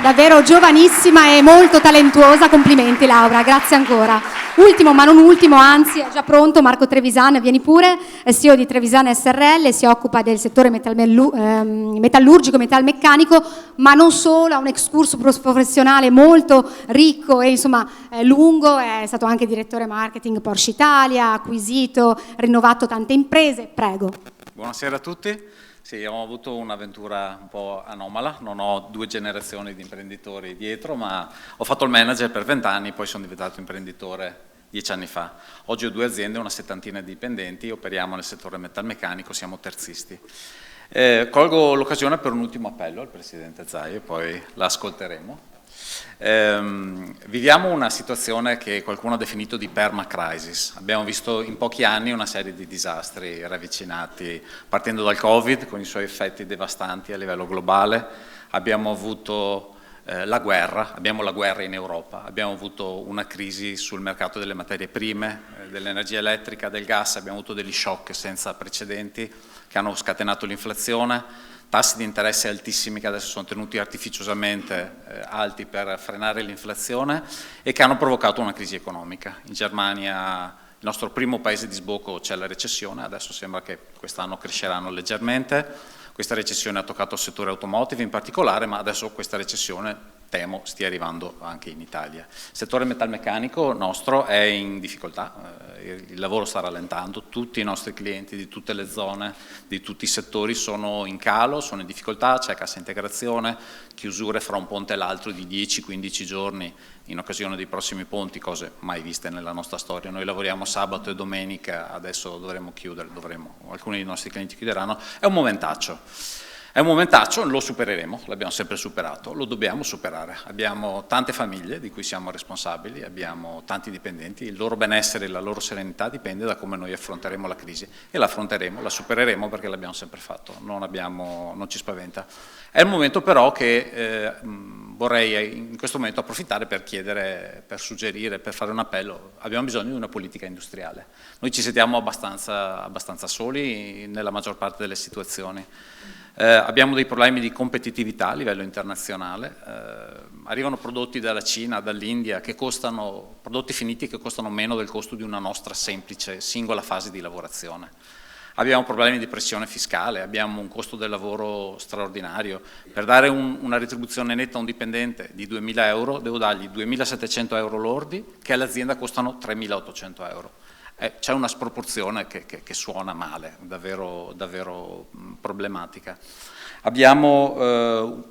S6: davvero giovanissima e molto talentuosa, complimenti Laura, grazie ancora. Ultimo ma non ultimo, anzi è già pronto Marco Trevisan, vieni pure, è CEO di Trevisan SRL, si occupa del settore metallurgico, metalmeccanico, ma non solo, ha un excursus professionale molto ricco e insomma lungo, è stato anche direttore marketing Porsche Italia, acquisito, rinnovato tante imprese, prego.
S12: Buonasera a tutti. Sì, ho avuto un'avventura un po' anomala, non ho 2 generazioni di imprenditori dietro, ma ho fatto il manager per 20 anni, poi sono diventato imprenditore 10 anni fa. Oggi ho 2 aziende, una settantina di dipendenti, operiamo nel settore metalmeccanico, siamo terzisti. Colgo l'occasione per un ultimo appello al Presidente Zaia, poi l'ascolteremo. Viviamo una situazione che qualcuno ha definito di permacrisis. Abbiamo visto in pochi anni una serie di disastri ravvicinati, partendo dal Covid con i suoi effetti devastanti a livello globale. Abbiamo avuto abbiamo la guerra in Europa, abbiamo avuto una crisi sul mercato delle materie prime, dell'energia elettrica, del gas, abbiamo avuto degli shock senza precedenti che hanno scatenato l'inflazione. tassi di interesse altissimi che adesso sono tenuti artificiosamente alti per frenare l'inflazione e che hanno provocato una crisi economica. In Germania, il nostro primo paese di sbocco, c'è la recessione, adesso sembra che quest'anno cresceranno leggermente. Questa recessione ha toccato il settore automotive in particolare, ma adesso questa recessione temo stia arrivando anche in Italia. Il settore metalmeccanico nostro è in difficoltà, il lavoro sta rallentando, tutti i nostri clienti di tutte le zone, di tutti i settori sono in calo, sono in difficoltà, c'è cassa integrazione, chiusure fra un ponte e l'altro di 10-15 giorni in occasione dei prossimi ponti, cose mai viste nella nostra storia. Noi lavoriamo sabato e domenica, adesso dovremo chiudere, alcuni dei nostri clienti chiuderanno, è un momentaccio. È un momentaccio, lo supereremo, l'abbiamo sempre superato, lo dobbiamo superare. Abbiamo tante famiglie di cui siamo responsabili, abbiamo tanti dipendenti, il loro benessere e la loro serenità dipende da come noi affronteremo la crisi e la affronteremo, la supereremo perché l'abbiamo sempre fatto, non ci spaventa. È il momento però che vorrei in questo momento approfittare per chiedere, per suggerire, per fare un appello. Abbiamo bisogno di una politica industriale. Noi ci sentiamo abbastanza soli nella maggior parte delle situazioni. Abbiamo dei problemi di competitività a livello internazionale, arrivano prodotti dalla Cina, dall'India, prodotti finiti che costano meno del costo di una nostra semplice singola fase di lavorazione. Abbiamo problemi di pressione fiscale, abbiamo un costo del lavoro straordinario. Per dare una retribuzione netta a un dipendente di 2.000 euro devo dargli 2.700 euro lordi che all'azienda costano 3.800 euro. C'è una sproporzione che suona male, davvero problematica. Abbiamo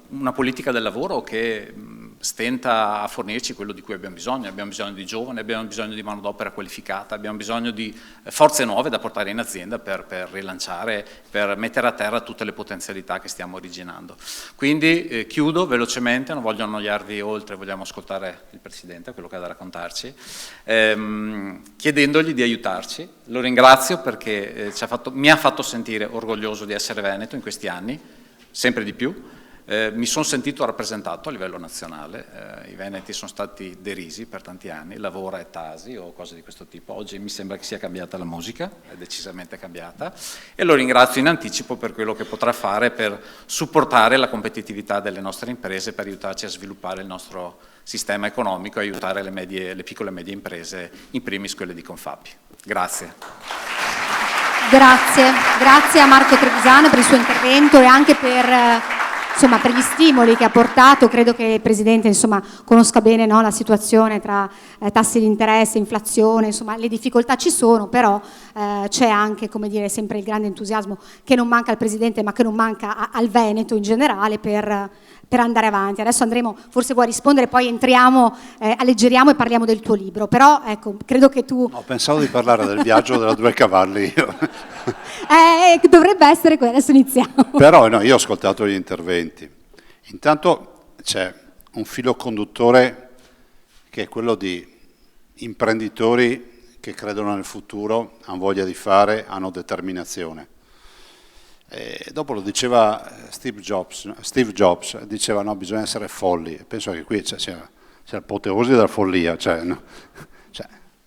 S12: una politica del lavoro che stenta a fornirci quello di cui abbiamo bisogno di giovani, abbiamo bisogno di manodopera qualificata, abbiamo bisogno di forze nuove da portare in azienda per rilanciare, per mettere a terra tutte le potenzialità che stiamo originando. Quindi chiudo velocemente, non voglio annoiarvi oltre, vogliamo ascoltare il Presidente, quello che ha da raccontarci, chiedendogli di aiutarci. Lo ringrazio perché mi ha fatto sentire orgoglioso di essere veneto in questi anni, sempre di più. Mi sono sentito rappresentato a livello nazionale, i veneti sono stati derisi per tanti anni, lavora e Tasi o cose di questo tipo. Oggi mi sembra che sia cambiata la musica, è decisamente cambiata, e lo ringrazio in anticipo per quello che potrà fare per supportare la competitività delle nostre imprese, per aiutarci a sviluppare il nostro sistema economico e aiutare le piccole e medie imprese, in primis quelle di Confapi. Grazie.
S6: Grazie a Marco Trevisano per il suo intervento e anche per gli stimoli che ha portato. Credo che il Presidente conosca bene, no, la situazione tra tassi di interesse, inflazione, le difficoltà ci sono, però c'è anche, come dire, sempre il grande entusiasmo che non manca al Presidente ma che non manca al Veneto in generale per andare avanti. Adesso andremo, forse vuoi rispondere, poi entriamo, alleggeriamo e parliamo del tuo libro, però ecco, credo che tu...
S7: No, pensavo di parlare del viaggio della Due Cavalli io.
S6: Dovrebbe essere quello, adesso iniziamo.
S7: Però no, io ho ascoltato gli interventi. Intanto c'è un filo conduttore che è quello di imprenditori che credono nel futuro, hanno voglia di fare, hanno determinazione. E dopo lo diceva Steve Jobs diceva no, bisogna essere folli. Penso che qui c'è l'apoteosi della follia,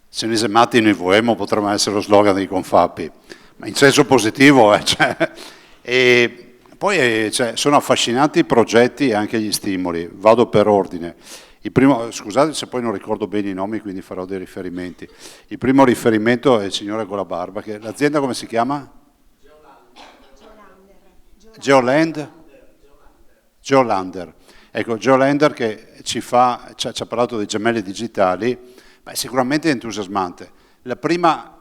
S7: Senese matti noi voemo potrebbe essere lo slogan dei Confapi, ma in senso positivo. E poi sono affascinanti i progetti e anche gli stimoli. Vado per ordine. Scusate se poi non ricordo bene i nomi, quindi farò dei riferimenti. Il primo riferimento è il signore con la barba, che l'azienda come si chiama? Geolander. Ecco, Geolander che ci ha parlato dei gemelli digitali, sicuramente è entusiasmante. La prima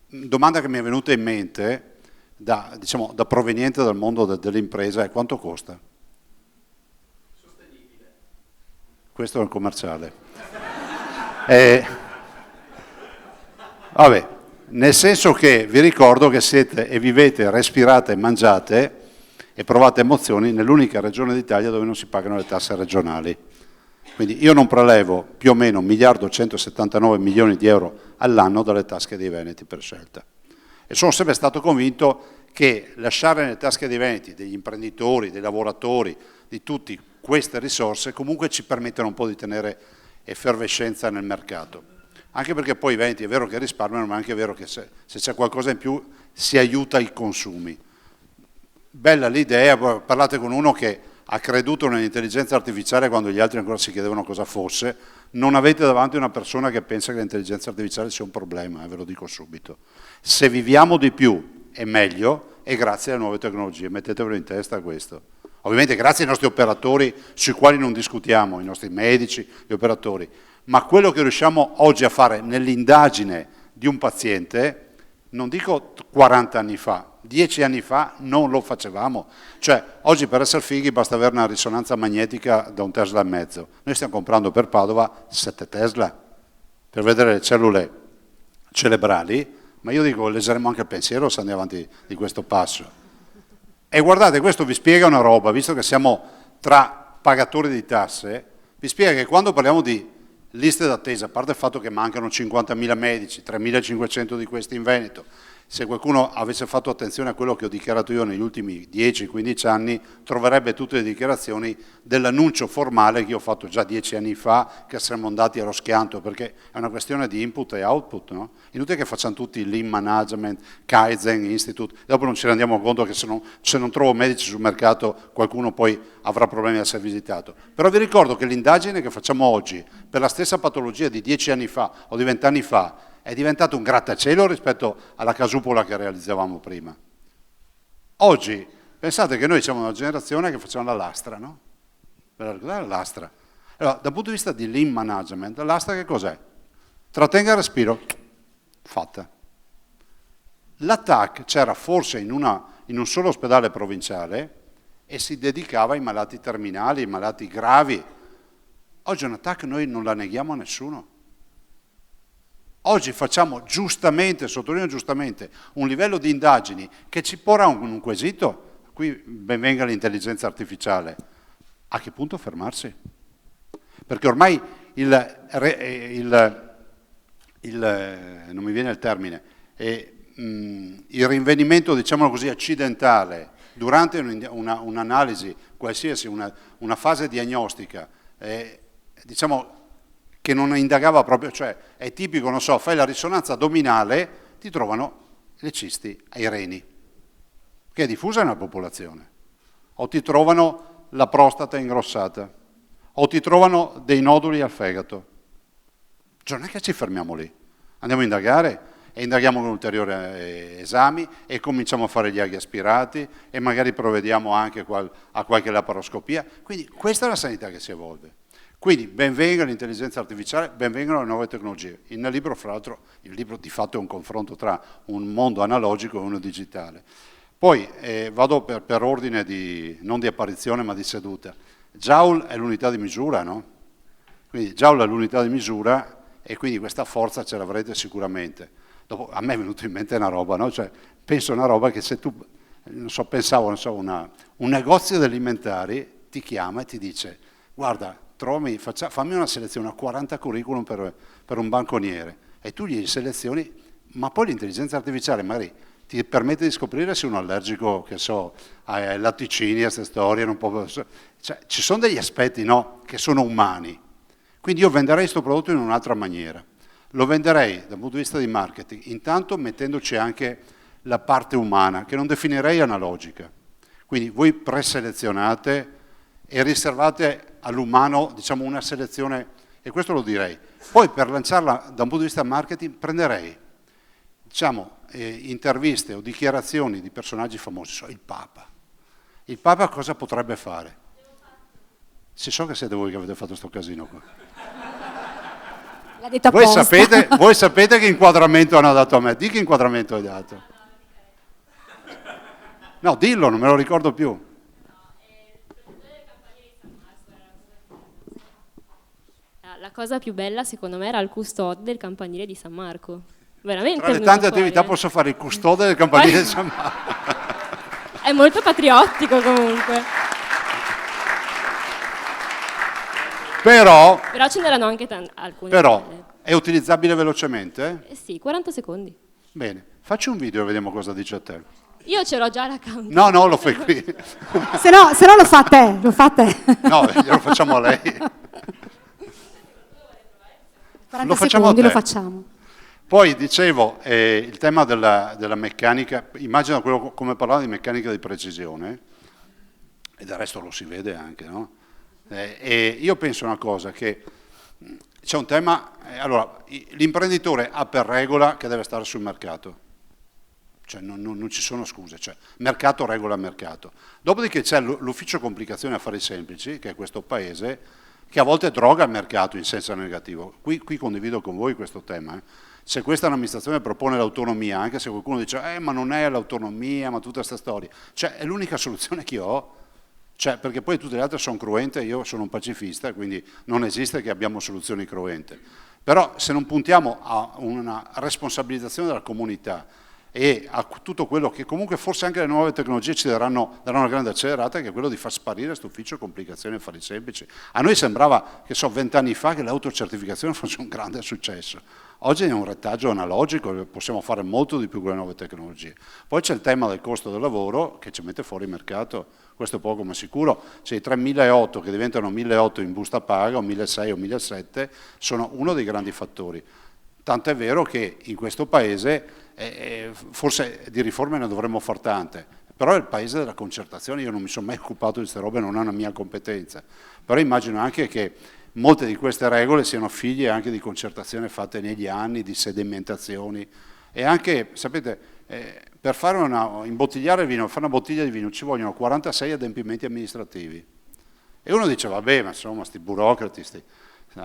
S7: domanda che mi è venuta in mente, da proveniente dal mondo dell'impresa, è: quanto costa? Sostenibile. Questo è il commerciale. Vabbè, nel senso che vi ricordo che siete e vivete, respirate e mangiate e provate emozioni nell'unica regione d'Italia dove non si pagano le tasse regionali. Quindi io non prelevo più o meno 1.179 milioni di euro all'anno dalle tasche dei veneti per scelta. E sono sempre stato convinto che lasciare nelle tasche dei veneti, degli imprenditori, dei lavoratori, di tutti queste risorse comunque ci permettono un po' di tenere effervescenza nel mercato. Anche perché poi i veneti è vero che risparmiano, ma è anche vero che se c'è qualcosa in più si aiuta i consumi. bella l'idea, parlate con uno che ha creduto nell'intelligenza artificiale quando gli altri ancora si chiedevano cosa fosse, non avete davanti una persona che pensa che l'intelligenza artificiale sia un problema, ve lo dico subito. Se viviamo di più è meglio, e grazie alle nuove tecnologie, mettetevelo in testa questo. Ovviamente grazie ai nostri operatori sui quali non discutiamo, i nostri medici, gli operatori, ma quello che riusciamo oggi a fare nell'indagine di un paziente, non dico 40 anni fa, 10 anni fa non lo facevamo. Cioè, oggi per essere fighi basta avere una risonanza magnetica da 1,5 Tesla. Noi stiamo comprando per Padova 7 Tesla per vedere le cellule cerebrali, ma io dico, leseremo anche il pensiero se andiamo avanti di questo passo. E guardate, questo vi spiega una roba, visto che siamo tra pagatori di tasse, vi spiega che quando parliamo di liste d'attesa, a parte il fatto che mancano 50.000 medici, 3.500 di questi in Veneto, se qualcuno avesse fatto attenzione a quello che ho dichiarato io negli ultimi 10-15 anni, troverebbe tutte le dichiarazioni dell'annuncio formale che io ho fatto già 10 anni fa, che saremmo andati allo schianto, perché è una questione di input e output, no? Inutile che facciano tutti Lean Management, Kaizen Institute, dopo non ci rendiamo conto che se non trovo medici sul mercato qualcuno poi avrà problemi a essere visitato. Però vi ricordo che l'indagine che facciamo oggi per la stessa patologia di 10 anni fa o di 20 anni fa è diventato un grattacielo rispetto alla casupola che realizzavamo prima. Oggi, pensate che noi siamo una generazione che facciamo la lastra, no? Ve la ricordate la lastra? Allora, dal punto di vista di lean management, la lastra che cos'è? Trattenga il respiro, fatta. L'ATAC c'era forse in un solo ospedale provinciale e si dedicava ai malati terminali, ai malati gravi. Oggi un ATAC noi non la neghiamo a nessuno. Oggi facciamo giustamente, sottolineo giustamente, un livello di indagini che ci porrà un quesito, qui ben venga l'intelligenza artificiale, a che punto fermarsi? Perché ormai non mi viene il termine, il rinvenimento, diciamo così, accidentale durante un'analisi qualsiasi, una fase diagnostica, diciamo che non indagava proprio, cioè è tipico, non so, fai la risonanza addominale, ti trovano le cisti ai reni, che è diffusa nella popolazione, o ti trovano la prostata ingrossata, o ti trovano dei noduli al fegato. Cioè non è che ci fermiamo lì, andiamo a indagare e indaghiamo con ulteriori esami e cominciamo a fare gli aghi aspirati e magari provvediamo anche a qualche laparoscopia. Quindi questa è la sanità che si evolve. Quindi ben venga l'intelligenza artificiale, ben vengano le nuove tecnologie. Nel libro, fra l'altro, il libro di fatto è un confronto tra un mondo analogico e uno digitale. Poi vado per ordine non di apparizione ma di seduta. Joule è l'unità di misura, no? Quindi Joule è l'unità di misura e quindi questa forza ce l'avrete sicuramente. Dopo, a me è venuto in mente una roba, no? Cioè, penso a una roba che se tu, pensavo, un negozio di alimentari ti chiama e ti dice, guarda, fammi una selezione a 40 curriculum per un banconiere e tu gli selezioni, ma poi l'intelligenza artificiale magari ti permette di scoprire se uno è allergico, che so, ai latticini, a queste storie, cioè, ci sono degli aspetti, no, che sono umani. Quindi io venderei questo prodotto in un'altra maniera. Lo venderei dal punto di vista di marketing, intanto mettendoci anche la parte umana, che non definirei analogica. Quindi voi preselezionate e riservate all'umano, diciamo, una selezione, e questo lo direi. Poi per lanciarla da un punto di vista marketing prenderei, diciamo, interviste o dichiarazioni di personaggi famosi, il Papa. Il Papa cosa potrebbe fare? Si so che siete voi che avete fatto sto casino qua.
S6: L'ha detto apposta.
S7: Voi sapete che inquadramento hanno dato a me? Di che inquadramento hai dato? No, dillo, non me lo ricordo più.
S11: La cosa più bella secondo me era il custode del campanile di San Marco. Veramente.
S7: Tra le tante attività posso fare il custode del campanile di San Marco.
S11: È molto patriottico comunque.
S7: Però
S11: ce n'erano anche alcuni.
S7: Però è utilizzabile velocemente?
S11: Sì, 40 secondi.
S7: Bene, facci un video e vediamo cosa dice a te.
S11: Io ce l'ho già l'account.
S7: No, lo fai qui.
S6: Se no lo fa te, lo fa te.
S7: No, glielo facciamo a lei.
S6: 40 secondi lo facciamo.
S7: Poi dicevo, il tema della meccanica, immagina come parlava di meccanica di precisione, e del resto lo si vede anche, no? E io penso una cosa, che c'è un tema, allora, l'imprenditore ha per regola che deve stare sul mercato, cioè non ci sono scuse, cioè mercato regola mercato. Dopodiché c'è l'ufficio complicazioni affari semplici, che è questo paese, che a volte droga il mercato in senso negativo. Qui condivido con voi questo tema. Se questa amministrazione propone l'autonomia, anche se qualcuno dice ma non è l'autonomia, ma tutta questa storia, cioè è l'unica soluzione che io ho. Cioè, perché poi tutte le altre sono cruente, io sono un pacifista, quindi non esiste che abbiamo soluzioni cruente. Però se non puntiamo a una responsabilizzazione della comunità e a tutto quello che comunque forse anche le nuove tecnologie ci daranno una grande accelerata, che è quello di far sparire questo ufficio complicazioni e affari semplici. A noi sembrava, che so, 20 anni fa che l'autocertificazione fosse un grande successo. Oggi è un retaggio analogico, possiamo fare molto di più con le nuove tecnologie. Poi c'è il tema del costo del lavoro che ci mette fuori mercato, questo è poco ma sicuro. Cioè i 3.800 che diventano 1.800 in busta paga, o 1.600 o 1.700, sono uno dei grandi fattori. Tant'è vero che in questo paese forse di riforme ne dovremmo far tante, però è il paese della concertazione, io non mi sono mai occupato di queste robe, non è una mia competenza, però immagino anche che molte di queste regole siano figlie anche di concertazioni fatte negli anni, di sedimentazioni e anche, sapete, per imbottigliare il vino, fare una bottiglia di vino ci vogliono 46 adempimenti amministrativi e uno dice vabbè ma insomma sti burocrati,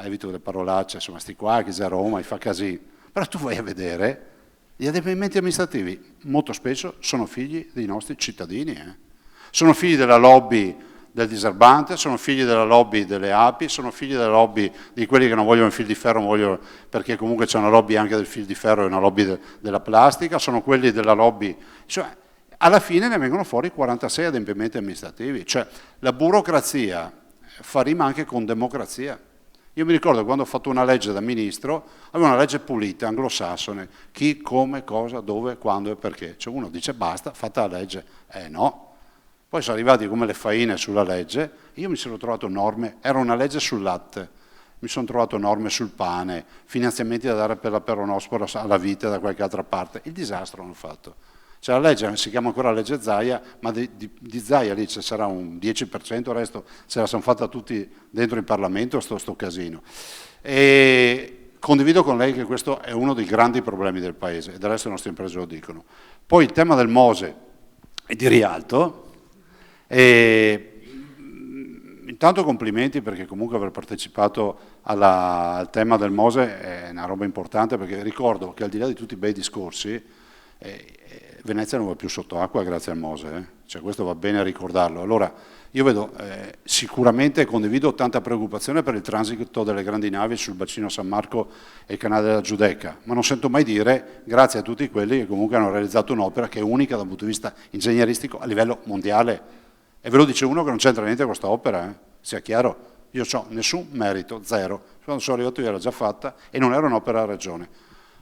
S7: evito le parolacce, insomma sti qua che a Roma, fa casino, però tu vai a vedere gli adempimenti amministrativi molto spesso sono figli dei nostri cittadini, sono figli della lobby del diserbante, sono figli della lobby delle api, sono figli della lobby di quelli che non vogliono il fil di ferro, perché comunque c'è una lobby anche del fil di ferro e una lobby della plastica, sono quelli della lobby, cioè alla fine ne vengono fuori 46 adempimenti amministrativi, cioè la burocrazia fa rima anche con democrazia. Io mi ricordo quando ho fatto una legge da ministro, avevo una legge pulita, anglosassone, chi, come, cosa, dove, quando e perché. Cioè uno dice basta, fatta la legge, no. Poi sono arrivati come le faine sulla legge, io mi sono trovato norme, era una legge sul latte, mi sono trovato norme sul pane, finanziamenti da dare per la peronospora alla vita da qualche altra parte, il disastro hanno fatto. Cioè la legge si chiama ancora legge Zaia, ma di Zaia lì ci sarà un 10%, il resto se la sono fatta tutti dentro il Parlamento sto casino. E condivido con lei che questo è uno dei grandi problemi del Paese e del resto le nostre imprese lo dicono. Poi il tema del Mose è di Rialto. Intanto complimenti perché comunque aver partecipato al tema del Mose è una roba importante, perché ricordo che al di là di tutti i bei discorsi Venezia non va più sotto acqua grazie al Mose, cioè questo va bene ricordarlo. Allora io vedo sicuramente condivido tanta preoccupazione per il transito delle grandi navi sul bacino San Marco e il canale della Giudecca, ma non sento mai dire grazie a tutti quelli che comunque hanno realizzato un'opera che è unica dal punto di vista ingegneristico a livello mondiale. E ve lo dice uno che non c'entra niente con questa opera, sia chiaro, io ho nessun merito, zero. Quando sono arrivato io era già fatta e non era un'opera a ragione.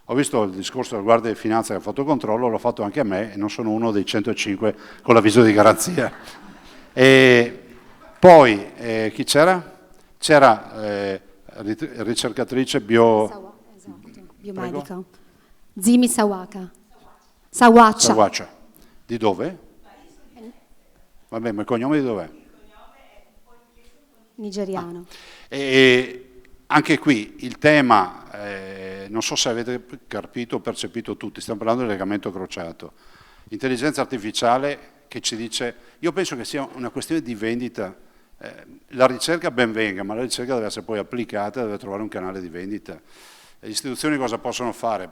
S7: Ho visto il discorso del Guardia di Finanza che ha fatto controllo, l'ho fatto anche a me e non sono uno dei 105 con l'avviso di garanzia. E poi chi c'era? C'era ricercatrice
S6: biomedica. Zimi Sawaccia. Sawaccia.
S7: Di dove? Vabbè, ma il cognome di dov'è?
S6: Nigeriano.
S7: E anche qui il tema, non so se avete capito o percepito tutti, stiamo parlando del legamento crociato. Intelligenza artificiale che ci dice, io penso che sia una questione di vendita, la ricerca ben venga, ma la ricerca deve essere poi applicata, deve trovare un canale di vendita. Le istituzioni cosa possono fare?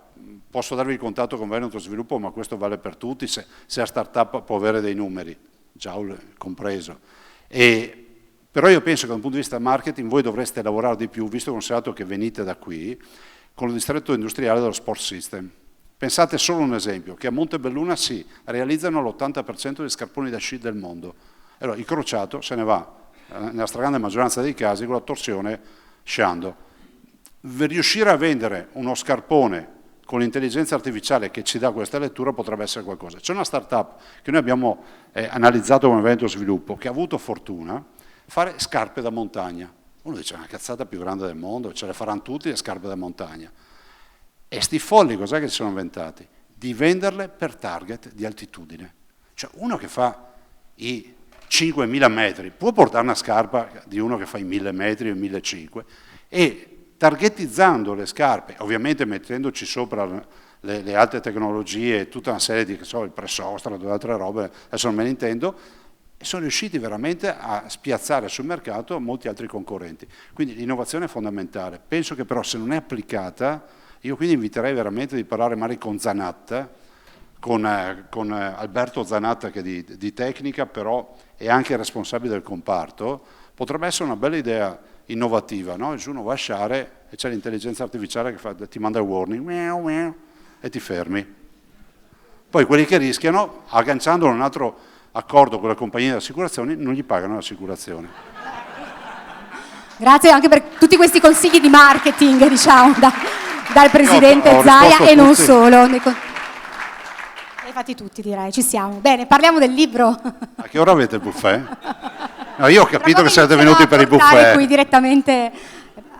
S7: Posso darvi il contatto con Veneto Sviluppo, ma questo vale per tutti, se la startup può avere dei numeri, Giaul compreso. Però io penso che da un punto di vista marketing voi dovreste lavorare di più, visto considerato che venite da qui, con il distretto industriale dello Sport System. Pensate solo un esempio, che a Montebelluna si realizzano l'80% dei scarponi da sci del mondo. Allora il crociato se ne va, nella stragrande maggioranza dei casi, con la torsione sciando. Riuscire a vendere uno scarpone con l'intelligenza artificiale che ci dà questa lettura potrebbe essere qualcosa. C'è una startup che noi abbiamo analizzato come Veneto Sviluppo, che ha avuto fortuna fare scarpe da montagna. Uno dice, è una cazzata più grande del mondo, ce le faranno tutti le scarpe da montagna. E sti folli cos'è che si sono inventati? Di venderle per target di altitudine. Cioè uno che fa i 5.000 metri può portare una scarpa di uno che fa i 1.000 metri o i 1.500 e targetizzando le scarpe, ovviamente mettendoci sopra le altre tecnologie, tutta una serie di, il pressostra, due altre robe, adesso non me ne intendo, e sono riusciti veramente a spiazzare sul mercato molti altri concorrenti. Quindi l'innovazione è fondamentale. Penso che però se non è applicata, io quindi inviterei veramente di parlare magari con Zanatta, con Alberto Zanatta che è di tecnica, però è anche responsabile del comparto, potrebbe essere una bella idea innovativa, no? Uno va a sciare e c'è l'intelligenza artificiale che ti manda il warning, miau, miau, e ti fermi. Poi quelli che rischiano, agganciandolo a un altro accordo con la compagnia di assicurazioni, non gli pagano l'assicurazione.
S6: Grazie anche per tutti questi consigli di marketing, diciamo, dal Presidente Zaia e non solo. Li hai fatti tutti, direi, ci siamo. Bene, parliamo del libro.
S7: A che ora avete il buffet? No, io ho capito che siete venuti per il buffet.
S6: Qui direttamente.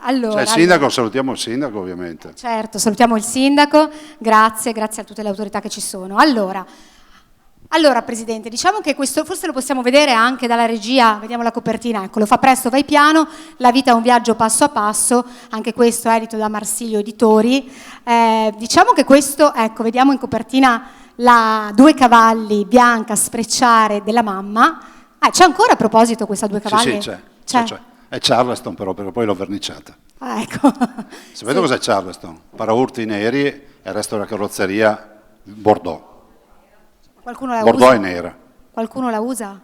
S6: Allora,
S7: il sindaco, salutiamo il sindaco ovviamente.
S6: Certo, salutiamo il sindaco, grazie a tutte le autorità che ci sono. Allora Presidente, diciamo che questo forse lo possiamo vedere anche dalla regia, vediamo la copertina, ecco, lo fa presto, vai piano, la vita è un viaggio passo a passo, anche questo è edito da Marsilio Editori. Diciamo che questo, ecco, vediamo in copertina la Due cavalli bianca sfrecciare della mamma. C'è ancora a proposito questa Due cavalli?
S7: Sì, c'è. È Charleston però, perché poi l'ho verniciata.
S6: Ecco.
S7: Sapete cos'è Charleston? Paraurti neri e il resto della carrozzeria Bordeaux.
S6: Qualcuno la
S7: Bordeaux
S6: usa?
S7: è nera.
S6: Qualcuno la usa?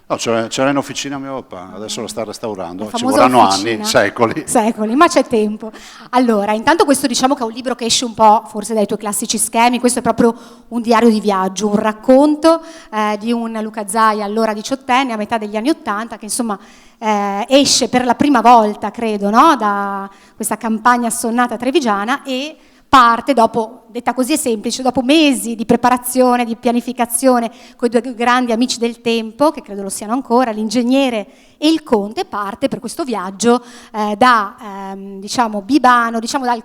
S7: No, c'era in officina mio papà, adesso la sta restaurando, ci
S6: famosa
S7: vorranno
S6: officina.
S7: anni, secoli.
S6: Secoli, ma c'è tempo. Allora, intanto questo diciamo che è un libro che esce un po' forse dai tuoi classici schemi, questo è proprio un diario di viaggio, un racconto di un Luca Zaia, allora 18enne, a metà degli anni 80, che insomma esce per la prima volta, credo, no? Da questa campagna assonnata trevigiana e parte dopo, detta così è semplice, dopo mesi di preparazione, di pianificazione con i due grandi amici del tempo, che credo lo siano ancora, l'ingegnere e il conte, parte per questo viaggio da diciamo Bibano, diciamo dal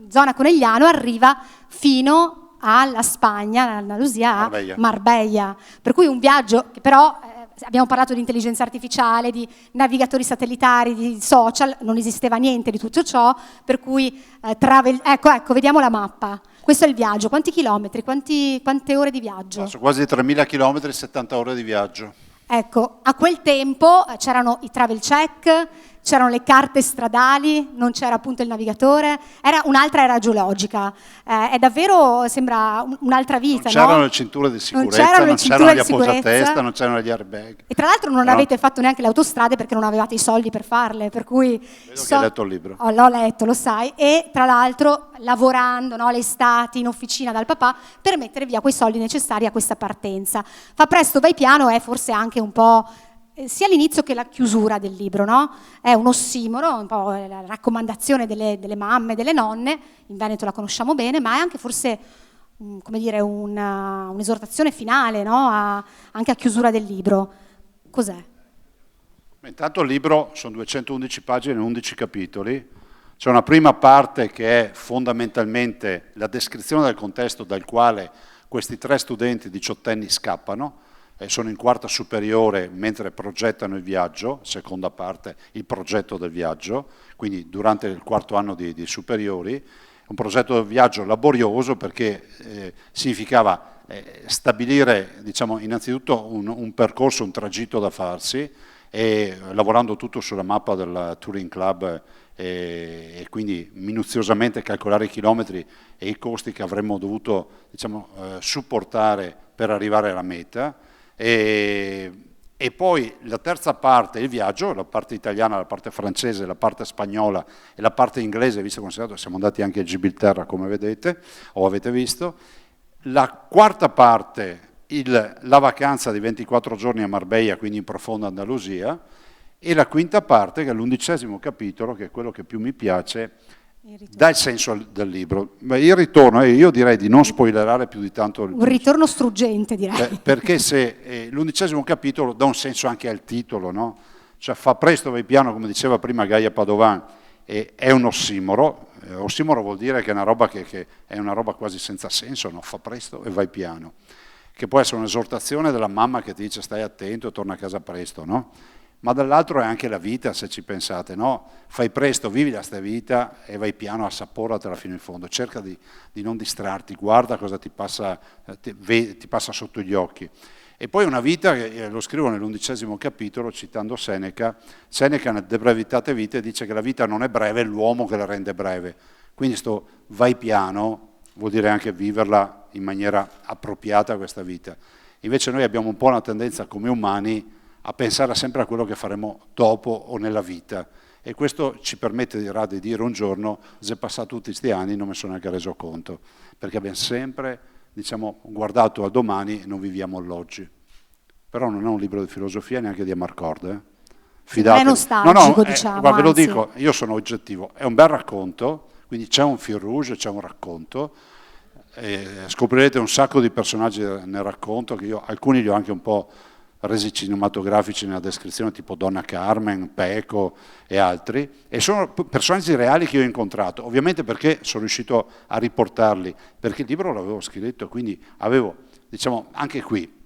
S6: zona Conegliano, arriva fino alla Spagna, all'Andalusia, Marbella. Per cui un viaggio che però abbiamo parlato di intelligenza artificiale, di navigatori satellitari, di social, non esisteva niente di tutto ciò, per cui ecco, vediamo la mappa. Questo è il viaggio. Quanti chilometri, quante ore di viaggio?
S7: Sono quasi 3.000 chilometri, 70 ore di viaggio.
S6: Ecco, a quel tempo c'erano i travel check, c'erano le carte stradali, non c'era appunto il navigatore, un'altra era geologica, è davvero, sembra un'altra vita,
S7: non c'erano
S6: no?
S7: le cinture di sicurezza, non c'erano gli appoggiatesta, non c'erano gli airbag.
S6: E tra l'altro non avete fatto neanche le autostrade perché non avevate i soldi per farle, per cui...
S7: Vedo che hai letto il libro.
S6: L'ho letto, lo sai, e tra l'altro lavorando, no, le estati in officina dal papà per mettere via quei soldi necessari a questa partenza. Fa presto, vai piano è forse anche un po' sia l'inizio che la chiusura del libro, no? È un ossimoro, un po' la raccomandazione delle mamme, delle nonne, in Veneto la conosciamo bene, ma è anche forse come dire, un'esortazione finale, no? Anche a chiusura del libro. Cos'è?
S7: Intanto il libro sono 211 pagine e 11 capitoli. C'è una prima parte che è fondamentalmente la descrizione del contesto dal quale questi 3 studenti diciottenni scappano, sono in quarta superiore mentre progettano il viaggio, seconda parte il progetto del viaggio, quindi durante il quarto anno di superiori, un progetto del viaggio laborioso perché significava stabilire, diciamo, innanzitutto un percorso, un tragitto da farsi, e lavorando tutto sulla mappa del Touring Club e quindi minuziosamente calcolare i chilometri e i costi che avremmo dovuto, diciamo, supportare per arrivare alla meta. E poi la terza parte, il viaggio, la parte italiana, la parte francese, la parte spagnola e la parte inglese, visto che considerato siamo andati anche a Gibilterra, come vedete o avete visto. La quarta parte, la vacanza di 24 giorni a Marbella, quindi in profonda Andalusia, e la quinta parte, che è l'11° capitolo, che è quello che più mi piace, dà il senso del libro. Il ritorno, io direi di non spoilerare più di tanto.
S6: Un ritorno struggente, direi.
S7: Perché se l'11° capitolo dà un senso anche al titolo, no? Cioè fa presto, vai piano, come diceva prima Gaia Padovan, è un ossimoro, ossimoro vuol dire che è una roba che è una roba quasi senza senso, no? Fa presto e vai piano, che può essere un'esortazione della mamma che ti dice stai attento e torna a casa presto, no? Ma dall'altro è anche la vita, se ci pensate, no? Fai presto, vivi la sta vita e vai piano, assaporatela fino in fondo, cerca di non distrarti, guarda cosa ti passa sotto gli occhi. E poi una vita, lo scrivo nell'11° capitolo, citando Seneca nel De Brevitate Vitae dice che la vita non è breve, è l'uomo che la rende breve. Quindi sto vai piano vuol dire anche viverla in maniera appropriata a questa vita. Invece noi abbiamo un po' una tendenza come umani a pensare sempre a quello che faremo dopo o nella vita. E questo ci permetterà di dire un giorno, se passati tutti questi anni non mi sono neanche reso conto, perché abbiamo sempre guardato al domani e non viviamo l'oggi. Però non è un libro di filosofia neanche di Amarcord.
S6: Non è nostalgico, diciamo.
S7: Guarda, ve lo dico, io sono oggettivo, è un bel racconto, quindi c'è un fil rouge, c'è un racconto, scoprirete un sacco di personaggi nel racconto, che io alcuni li ho anche un po' resi cinematografici nella descrizione, tipo Donna Carmen, Peco e altri, e sono personaggi reali che io ho incontrato, ovviamente perché sono riuscito a riportarli, perché il libro l'avevo scritto, quindi avevo, anche qui,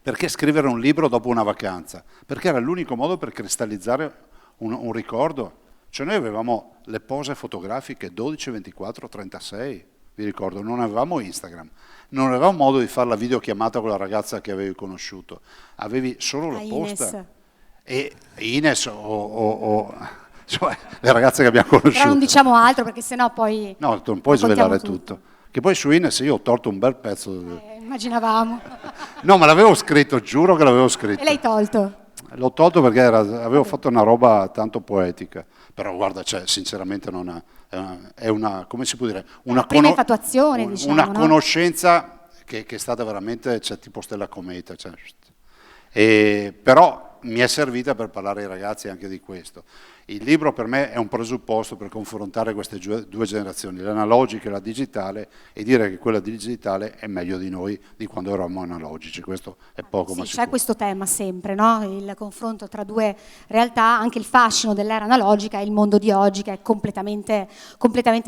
S7: perché scrivere un libro dopo una vacanza? Perché era l'unico modo per cristallizzare un ricordo. Cioè noi avevamo le pose fotografiche 12, 24, 36, vi ricordo, non avevamo Instagram, non avevamo modo di fare la videochiamata con la ragazza che avevi conosciuto, avevi solo la posta.
S6: Ines.
S7: E Ines cioè, le ragazze che abbiamo conosciuto.
S6: Però non diciamo altro perché sennò poi...
S7: No, non puoi svelare tutto. Che poi su Ines io ho tolto un bel pezzo.
S6: Immaginavamo.
S7: No, ma l'avevo scritto, giuro che l'avevo scritto.
S6: E l'hai tolto?
S7: L'ho tolto perché avevo fatto una roba tanto poetica. Però guarda, sinceramente non è una, come si può dire? Una
S6: prima infatuazione,
S7: una conoscenza che è stata veramente, tipo Stella Cometa. Però mi è servita per parlare ai ragazzi anche di questo. Il libro per me è un presupposto per confrontare queste due generazioni, l'analogica e la digitale, e dire che quella digitale è meglio di noi di quando eravamo analogici. Questo è poco ma sicuro.
S6: C'è questo tema sempre, no? Il confronto tra due realtà, anche il fascino dell'era analogica e il mondo di oggi che è completamente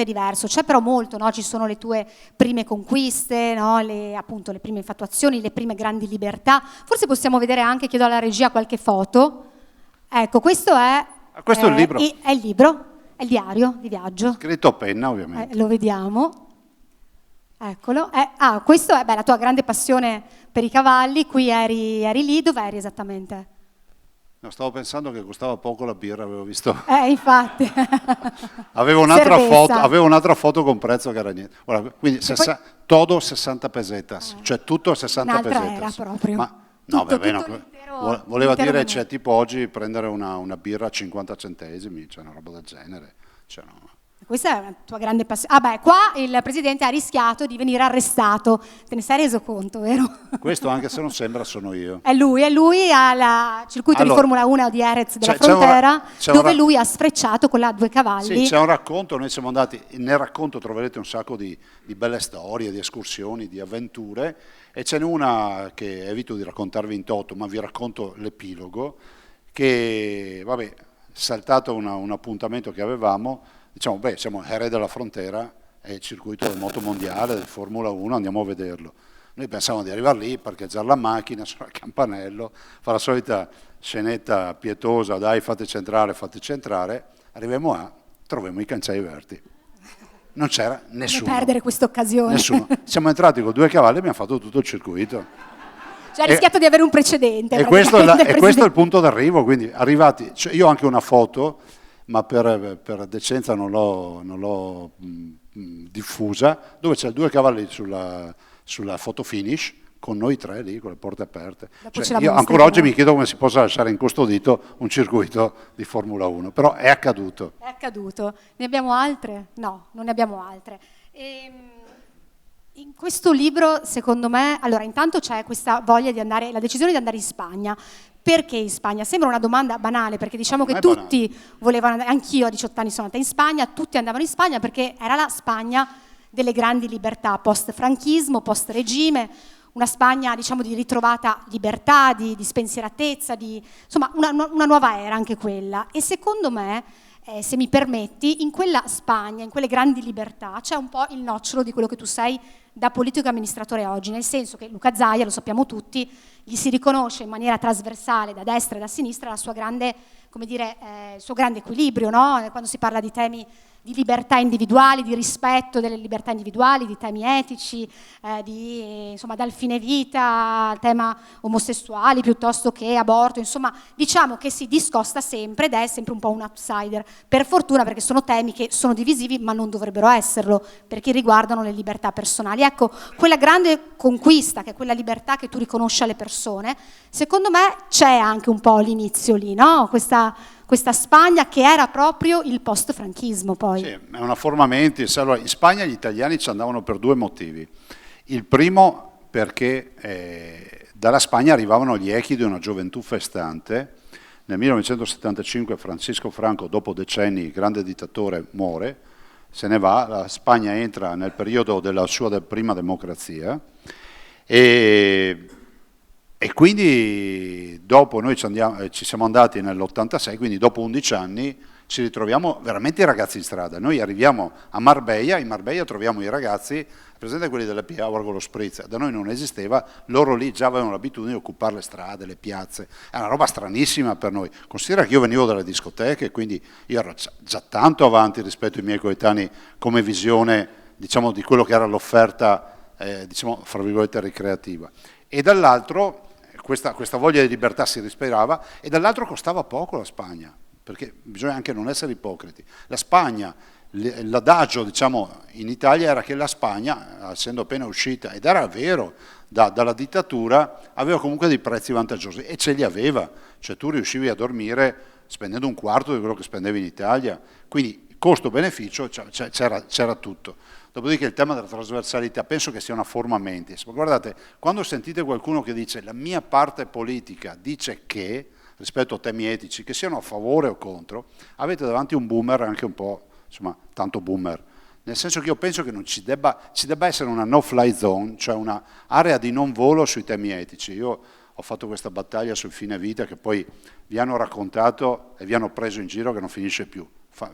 S6: diverso. C'è però molto, no? Ci sono le tue prime conquiste, no? Le prime infatuazioni, le prime grandi libertà. Forse possiamo vedere anche, chiedo alla regia qualche foto. Ecco, questo è
S7: il libro.
S6: È il libro, è il diario di viaggio.
S7: Scritto a penna, ovviamente.
S6: Lo vediamo. Eccolo. Questo è la tua grande passione per i cavalli. Qui eri lì, dove eri esattamente?
S7: No, stavo pensando che costava poco la birra, avevo visto.
S6: Infatti.
S7: avevo un'altra foto con prezzo che era niente. Guarda, quindi todo 60 pesetas, cioè tutto 60 pesetas.
S6: Era proprio.
S7: Ma no, voleva dire, cioè, tipo oggi prendere una birra a 50 centesimi, cioè una roba del genere. Cioè, no.
S6: Questa è una tua grande passione. Qua il presidente ha rischiato di venire arrestato. Te ne sei reso conto, vero?
S7: Questo, anche se non sembra, sono io.
S6: È lui al circuito di Formula 1 di Jerez della Frontera, dove lui ha sfrecciato con 2 cavalli.
S7: Sì, c'è un racconto, noi siamo andati, nel racconto troverete un sacco di belle storie, di escursioni, di avventure, e ce n'è una che evito di raccontarvi in toto, ma vi racconto l'epilogo, che, saltato un appuntamento che avevamo, siamo Jerez della Frontera, è il circuito del moto mondiale, del Formula 1, andiamo a vederlo. Noi pensavamo di arrivare lì, parcheggiare la macchina, suonare il campanello, fare la solita scenetta pietosa, dai fate centrare, arriviamo troviamo i cancelli aperti. Non c'era nessuno.
S6: Non perdere questa occasione.
S7: Nessuno. Siamo entrati con 2 cavalli e abbiamo fatto tutto il circuito.
S6: Cioè ha rischiato di avere un precedente.
S7: E questo è il punto d'arrivo, quindi arrivati, io ho anche una foto, ma per decenza non l'ho diffusa, dove c'è 2 cavalli sulla photo finish, con noi 3 lì, con le porte aperte. Io ancora oggi mi chiedo come si possa lasciare incustodito un circuito di Formula 1, però è accaduto.
S6: È accaduto. Ne abbiamo altre? No, non ne abbiamo altre. In questo libro, secondo me, allora intanto c'è questa voglia di andare, la decisione di andare in Spagna. Perché in Spagna? Sembra una domanda banale, perché diciamo che tutti volevano andare, anch'io a 18 anni sono andata in Spagna, tutti andavano in Spagna perché era la Spagna delle grandi libertà, post-franchismo, post-regime, una Spagna, diciamo, di ritrovata libertà, di spensieratezza, insomma una nuova era anche quella. E secondo me se mi permetti, in quella Spagna, in quelle grandi libertà, c'è un po' il nocciolo di quello che tu sei da politico e amministratore oggi, nel senso che Luca Zaia, lo sappiamo tutti, gli si riconosce in maniera trasversale da destra e da sinistra la sua grande, come dire, il suo grande equilibrio, no? Quando si parla di temi di libertà individuali, di rispetto delle libertà individuali, di temi etici, insomma, dal fine vita al tema omosessuali piuttosto che aborto, insomma, diciamo che si discosta sempre ed è sempre un po' un outsider, per fortuna, perché sono temi che sono divisivi ma non dovrebbero esserlo, perché riguardano le libertà personali. Ecco, quella grande conquista, che è quella libertà che tu riconosci alle persone, secondo me c'è anche un po' l'inizio lì, no? Questa Spagna che era proprio il post-franchismo poi.
S7: Sì, è una forma mentis. Allora, in Spagna gli italiani ci andavano per due motivi. Il primo perché dalla Spagna arrivavano gli echi di una gioventù festante. Nel 1975 Francisco Franco, dopo decenni, grande dittatore, muore, se ne va, la Spagna entra nel periodo della sua prima democrazia e quindi dopo noi ci siamo andati nell'86, quindi dopo 11 anni ci ritroviamo veramente i ragazzi in strada. Noi arriviamo a Marbella, in Marbella troviamo i ragazzi, presente quelli della P-Hour con lo spritz, da noi non esisteva, loro lì già avevano l'abitudine di occupare le strade, le piazze, è una roba stranissima per noi. Considera che io venivo dalle discoteche, quindi io ero già tanto avanti rispetto ai miei coetanei come visione, diciamo, di quello che era l'offerta, diciamo, fra virgolette, ricreativa. E dall'altro questa voglia di libertà si respirava, e dall'altro costava poco la Spagna, perché bisogna anche non essere ipocriti. La Spagna, l'adagio, diciamo, in Italia era che la Spagna, essendo appena uscita, ed era vero, dalla dittatura, aveva comunque dei prezzi vantaggiosi, e ce li aveva, cioè tu riuscivi a dormire spendendo un quarto di quello che spendevi in Italia, quindi costo-beneficio c'era tutto. Dopodiché il tema della trasversalità penso che sia una forma mentis, ma guardate, quando sentite qualcuno che dice la mia parte politica dice che, rispetto a temi etici, che siano a favore o contro, avete davanti un boomer anche un po', insomma, tanto boomer, nel senso che io penso che non ci debba essere una no-fly zone, cioè una area di non volo sui temi etici. Io ho fatto questa battaglia sul fine vita che poi vi hanno raccontato e vi hanno preso in giro che non finisce più.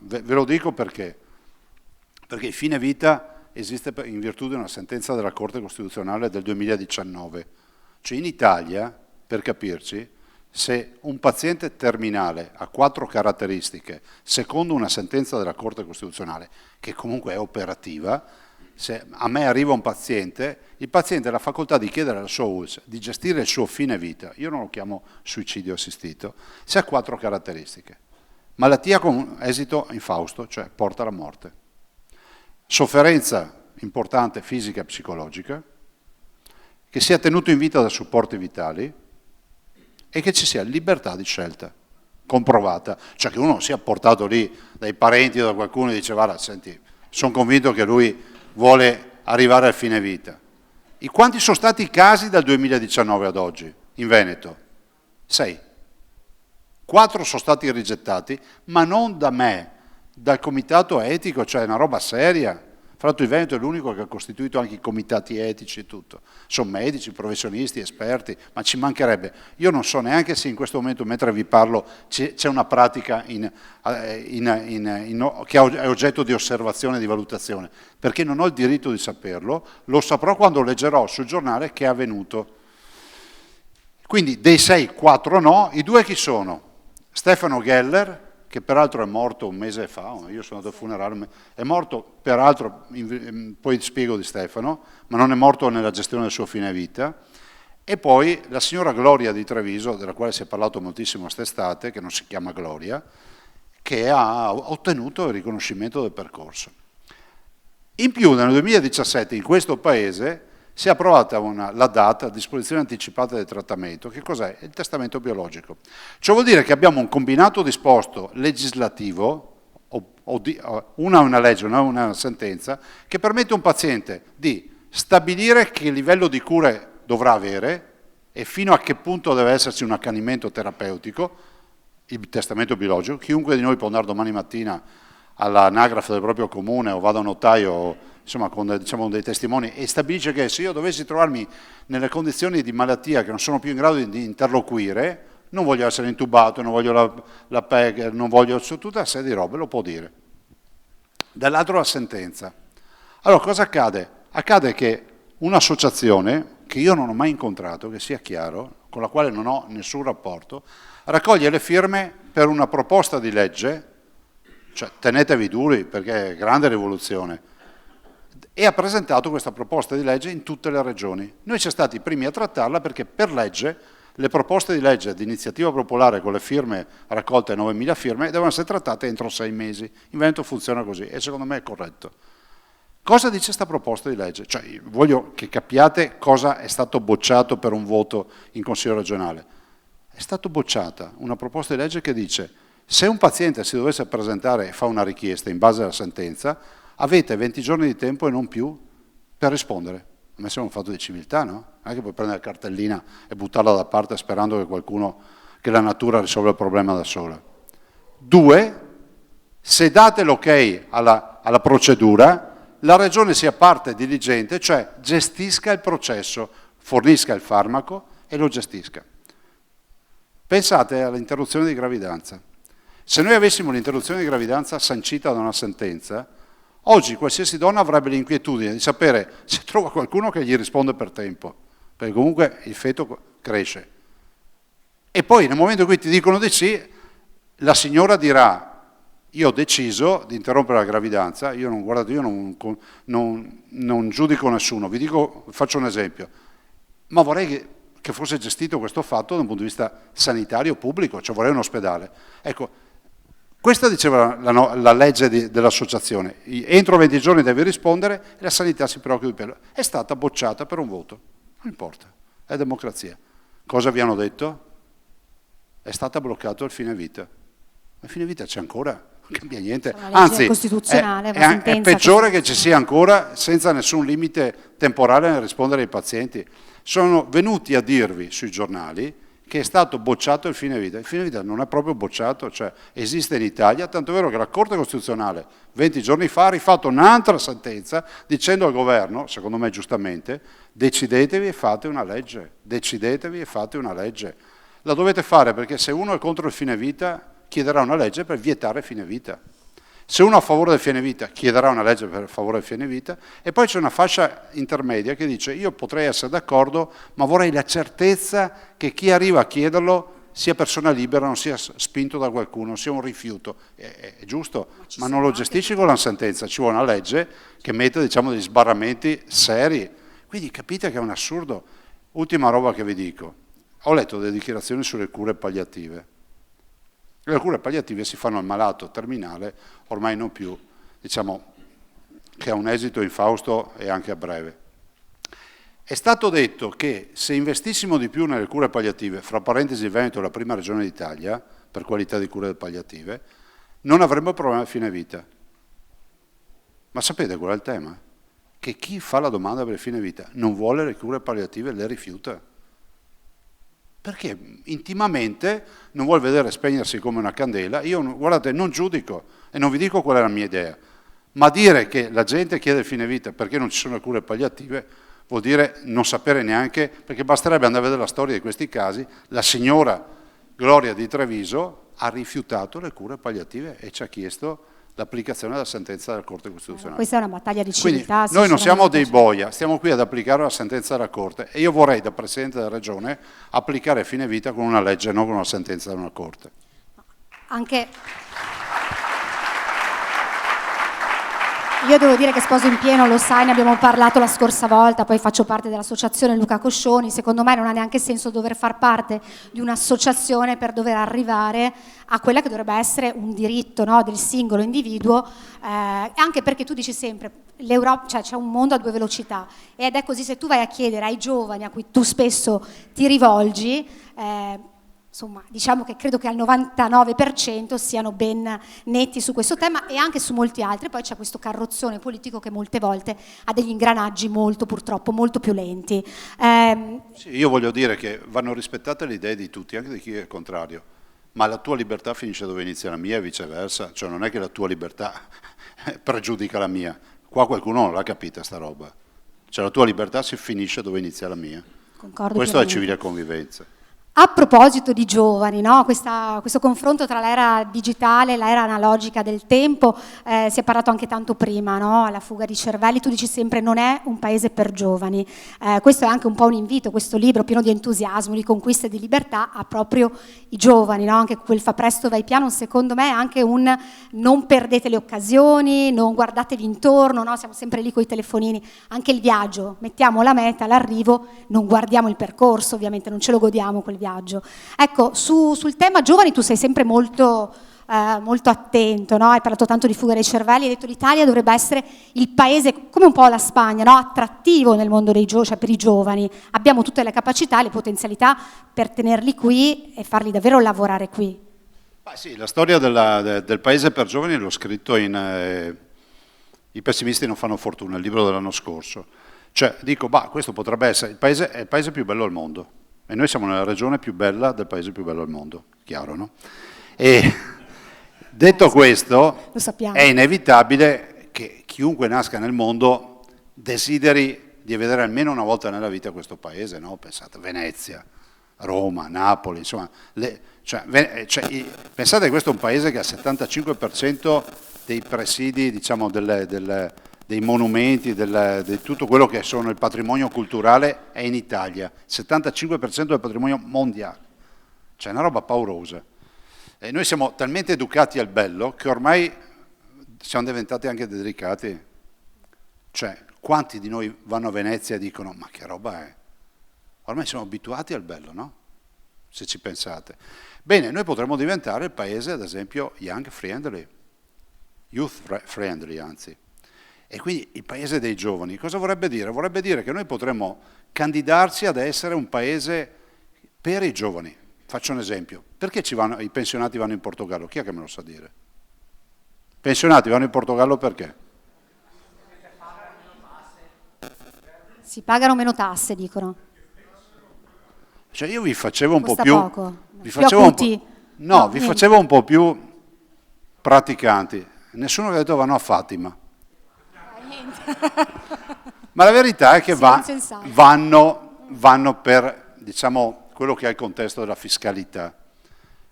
S7: Ve lo dico perché il fine vita esiste in virtù di una sentenza della Corte Costituzionale del 2019. Cioè in Italia, per capirci, se un paziente terminale ha 4 caratteristiche, secondo una sentenza della Corte Costituzionale, che comunque è operativa, se a me arriva un paziente, il paziente ha la facoltà di chiedere alla sua ULSS di gestire il suo fine vita, io non lo chiamo suicidio assistito, se ha 4 caratteristiche. Malattia con esito infausto, cioè porta alla morte. Sofferenza importante fisica e psicologica, che sia tenuto in vita da supporti vitali e che ci sia libertà di scelta comprovata, cioè che uno sia portato lì dai parenti o da qualcuno e dice guarda, senti, sono convinto che lui vuole arrivare al fine vita. E quanti sono stati i casi dal 2019 ad oggi in Veneto? 6. 4 sono stati rigettati, ma non da me, dal comitato etico, cioè una roba seria. Fra l'altro il Veneto è l'unico che ha costituito anche i comitati etici e tutto. Sono medici, professionisti, esperti, ma ci mancherebbe. Io non so neanche se in questo momento, mentre vi parlo, c'è una pratica che è oggetto di osservazione e di valutazione, perché non ho il diritto di saperlo, lo saprò quando leggerò sul giornale che è avvenuto. Quindi dei 6, 4 no, i 2 chi sono? Stefano Geller, che peraltro è morto un mese fa, io sono andato al funerale, è morto peraltro, poi spiego di Stefano, ma non è morto nella gestione del suo fine vita, e poi la signora Gloria di Treviso, della quale si è parlato moltissimo quest'estate, che non si chiama Gloria, che ha ottenuto il riconoscimento del percorso. In più nel 2017 in questo paese si è approvata la DAT, disposizione anticipata del trattamento. Che cos'è? Il testamento biologico. Ciò vuol dire che abbiamo un combinato disposto legislativo, una è una legge, una è una sentenza, che permette a un paziente di stabilire che livello di cure dovrà avere e fino a che punto deve esserci un accanimento terapeutico, il testamento biologico. Chiunque di noi può andare domani mattina all'anagrafe del proprio comune o vada a un notaio, insomma, con dei testimoni, e stabilisce che se io dovessi trovarmi nelle condizioni di malattia che non sono più in grado di interloquire, non voglio essere intubato, non voglio la PEG, non voglio tutta una serie di robe, lo può dire. Dall'altro la sentenza. Allora cosa accade? Accade che un'associazione, che io non ho mai incontrato, che sia chiaro, con la quale non ho nessun rapporto, raccoglie le firme per una proposta di legge, cioè tenetevi duri perché è grande rivoluzione, e ha presentato questa proposta di legge in tutte le regioni. Noi siamo stati i primi a trattarla perché per legge le proposte di legge di iniziativa popolare con le firme raccolte, 9.000 firme, devono essere trattate entro 6 mesi. In Veneto funziona così e secondo me è corretto. Cosa dice questa proposta di legge? Cioè, voglio che capiate cosa è stato bocciato per un voto in Consiglio regionale. È stata bocciata una proposta di legge che dice: se un paziente si dovesse presentare e fa una richiesta in base alla sentenza, avete 20 giorni di tempo e non più per rispondere. A me sembra un fatto di civiltà, no? Non è che puoi prendere la cartellina e buttarla da parte sperando che qualcuno, che la natura risolva il problema da sola. 2, se date l'ok alla procedura, la regione sia parte diligente, cioè gestisca il processo, fornisca il farmaco e lo gestisca. Pensate all'interruzione di gravidanza. Se noi avessimo l'interruzione di gravidanza sancita da una sentenza, oggi qualsiasi donna avrebbe l'inquietudine di sapere se trova qualcuno che gli risponde per tempo, perché comunque il feto cresce. E poi nel momento in cui ti dicono di sì, la signora dirà: io ho deciso di interrompere la gravidanza, io non giudico nessuno, vi dico, faccio un esempio, ma vorrei che fosse gestito questo fatto da un punto di vista sanitario pubblico, cioè vorrei un ospedale. Ecco, questa diceva la legge dell'associazione: entro 20 giorni devi rispondere e la sanità si preoccupa di quello. È stata bocciata per un voto, non importa, è democrazia. Cosa vi hanno detto? È stata bloccato il fine vita. Ma il fine vita c'è ancora? Non cambia niente, anzi è peggiore che ci sia ancora senza nessun limite temporale nel rispondere ai pazienti. Sono venuti a dirvi sui giornali che è stato bocciato il fine vita. Il fine vita non è proprio bocciato, cioè esiste in Italia, tanto è vero che la Corte Costituzionale 20 giorni fa ha rifatto un'altra sentenza dicendo al governo, secondo me giustamente: decidetevi e fate una legge, decidetevi e fate una legge. La dovete fare perché se uno è contro il fine vita chiederà una legge per vietare il fine vita. Se uno è a favore del fine vita chiederà una legge per favore del fine vita, e poi c'è una fascia intermedia che dice: io potrei essere d'accordo, ma vorrei la certezza che chi arriva a chiederlo sia persona libera, non sia spinto da qualcuno, sia un rifiuto. È giusto, ma non lo gestisci con la sentenza, ci vuole una legge che metta, diciamo, degli sbarramenti seri. Quindi capite che è un assurdo. Ultima roba che vi dico: ho letto delle dichiarazioni sulle cure palliative. Le cure palliative si fanno al malato terminale, ormai non più, diciamo, che ha un esito infausto e anche a breve. È stato detto che se investissimo di più nelle cure palliative, fra parentesi il Veneto è la prima regione d'Italia per qualità di cure palliative, non avremmo problema a fine vita. Ma sapete qual è il tema? Che chi fa la domanda per il fine vita non vuole le cure palliative e le rifiuta. Perché intimamente non vuol vedere spegnersi come una candela. Io, guardate, non giudico e non vi dico qual è la mia idea, ma dire che la gente chiede il fine vita perché non ci sono le cure palliative vuol dire non sapere neanche, perché basterebbe andare a vedere la storia di questi casi. La signora Gloria di Treviso ha rifiutato le cure palliative e ci ha chiesto l'applicazione della sentenza della Corte Costituzionale.
S6: Questa è una battaglia di civiltà.
S7: Quindi noi non siamo dei boia, stiamo qui ad applicare la sentenza della Corte e io vorrei, da Presidente della Regione, applicare fine vita con una legge, non con una sentenza della Corte.
S6: Anche io devo dire che sposo in pieno, lo sai, ne abbiamo parlato la scorsa volta, poi faccio parte dell'associazione Luca Coscioni. Secondo me non ha neanche senso dover far parte di un'associazione per dover arrivare a quella che dovrebbe essere un diritto, no, del singolo individuo, anche perché tu dici sempre l'Europa, cioè c'è un mondo a 2 velocità, ed è così. Se tu vai a chiedere ai giovani a cui tu spesso ti rivolgi, insomma, diciamo che credo che al 99% siano ben netti su questo tema e anche su molti altri. Poi c'è questo carrozzone politico che molte volte ha degli ingranaggi purtroppo molto più lenti.
S7: Sì, io voglio dire che vanno rispettate le idee di tutti, anche di chi è contrario, ma la tua libertà finisce dove inizia la mia e viceversa, cioè non è che la tua libertà pregiudica la mia. Qua qualcuno non l'ha capita sta roba, cioè la tua libertà si finisce dove inizia la mia.
S6: Concordo.
S7: Questo è civile convivenza.
S6: A proposito di giovani, no? Questo confronto tra l'era digitale e l'era analogica del tempo, si è parlato anche tanto prima, no? La fuga di cervelli, tu dici sempre non è un paese per giovani, questo è anche un po' un invito, questo libro pieno di entusiasmo, di conquiste e di libertà a proprio i giovani, no? Anche quel fa presto vai piano, secondo me è anche un non perdete le occasioni, non guardatevi intorno, no? Siamo sempre lì con i telefonini, anche il viaggio, mettiamo la meta, l'arrivo, non guardiamo il percorso, ovviamente non ce lo godiamo quel viaggio. Ecco, sul tema giovani tu sei sempre molto attento, no? Hai parlato tanto di fuga dei cervelli, hai detto l'Italia dovrebbe essere il paese, come un po' la Spagna, no? Attrattivo nel mondo dei giovani, cioè per i giovani. Abbiamo tutte le capacità e le potenzialità per tenerli qui e farli davvero lavorare qui.
S7: Sì, la storia del paese per giovani l'ho scritto in I pessimisti non fanno fortuna, il libro dell'anno scorso. Cioè, dico, questo potrebbe essere è il paese più bello al mondo. E noi siamo nella regione più bella del paese più bello al mondo, chiaro, no? E detto questo,
S6: lo sappiamo,
S7: è inevitabile che chiunque nasca nel mondo desideri di vedere almeno una volta nella vita questo paese, no? Pensate a Venezia, Roma, Napoli, insomma, pensate che questo è un paese che ha il 75% dei presidi, diciamo, dei monumenti, di tutto quello che sono il patrimonio culturale è in Italia, 75% del patrimonio mondiale, cioè è una roba paurosa. E noi siamo talmente educati al bello che ormai siamo diventati anche delicati. Cioè, quanti di noi vanno a Venezia e dicono, ma che roba è? Ormai siamo abituati al bello, no? Se ci pensate. Bene, noi potremmo diventare il paese, ad esempio, young friendly, youth friendly anzi. E quindi il paese dei giovani, cosa vorrebbe dire? Vorrebbe dire che noi potremmo candidarci ad essere un paese per i giovani. Faccio un esempio. Perché i pensionati vanno in Portogallo? Chi è che me lo sa dire? Pensionati vanno in Portogallo perché?
S6: Si pagano meno tasse, dicono.
S7: Cioè io vi facevo un
S6: Costa
S7: po' più...
S6: poco.
S7: Vi facevo un po' più praticanti. Nessuno vi ha detto vanno a Fatima. Ma la verità è che vanno per, diciamo, quello che è il contesto della fiscalità.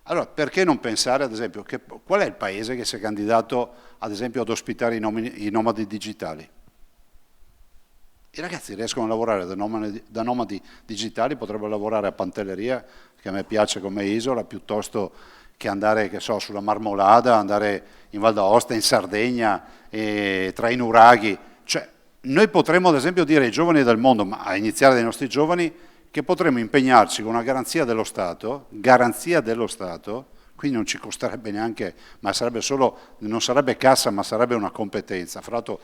S7: Allora, perché non pensare, ad esempio, qual è il paese che si è candidato, ad esempio, ad ospitare i nomadi digitali? I ragazzi riescono a lavorare da nomadi digitali, potrebbero lavorare a Pantelleria, che a me piace come isola, piuttosto che andare, che so, sulla Marmolada, andare in Val d'Aosta, in Sardegna, tra i nuraghi. Cioè, noi potremmo, ad esempio, dire ai giovani del mondo, ma a iniziare dai nostri giovani, che potremmo impegnarci con una garanzia dello Stato, quindi non ci costerebbe neanche, ma sarebbe non sarebbe cassa, ma sarebbe una competenza, fra l'altro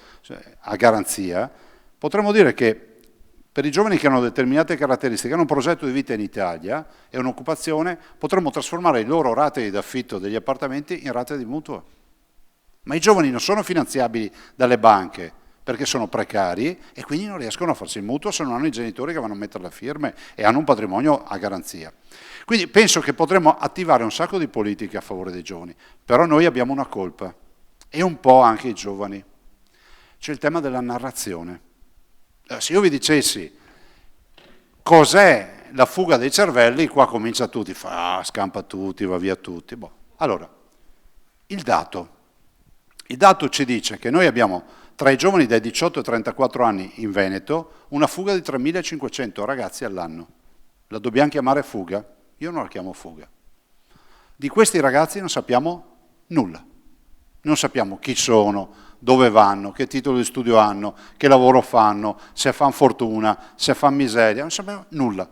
S7: a garanzia. Potremmo dire che per i giovani che hanno determinate caratteristiche, hanno un progetto di vita in Italia e un'occupazione, potremmo trasformare i loro rate di affitto degli appartamenti in rate di mutuo. Ma i giovani non sono finanziabili dalle banche perché sono precari e quindi non riescono a farsi il mutuo se non hanno i genitori che vanno a mettere le firme e hanno un patrimonio a garanzia. Quindi penso che potremmo attivare un sacco di politiche a favore dei giovani, però noi abbiamo una colpa e un po' anche i giovani. C'è il tema della narrazione. Se io vi dicessi cos'è la fuga dei cervelli, qua comincia tutti, scampa tutti, va via tutti. Allora, il dato ci dice che noi abbiamo tra i giovani dai 18 ai 34 anni in Veneto una fuga di 3.500 ragazzi all'anno. La dobbiamo chiamare fuga? Io non la chiamo fuga. Di questi ragazzi non sappiamo nulla. Non sappiamo chi sono, dove vanno, che titolo di studio hanno, che lavoro fanno, se fanno fortuna, se fanno miseria, non sappiamo nulla.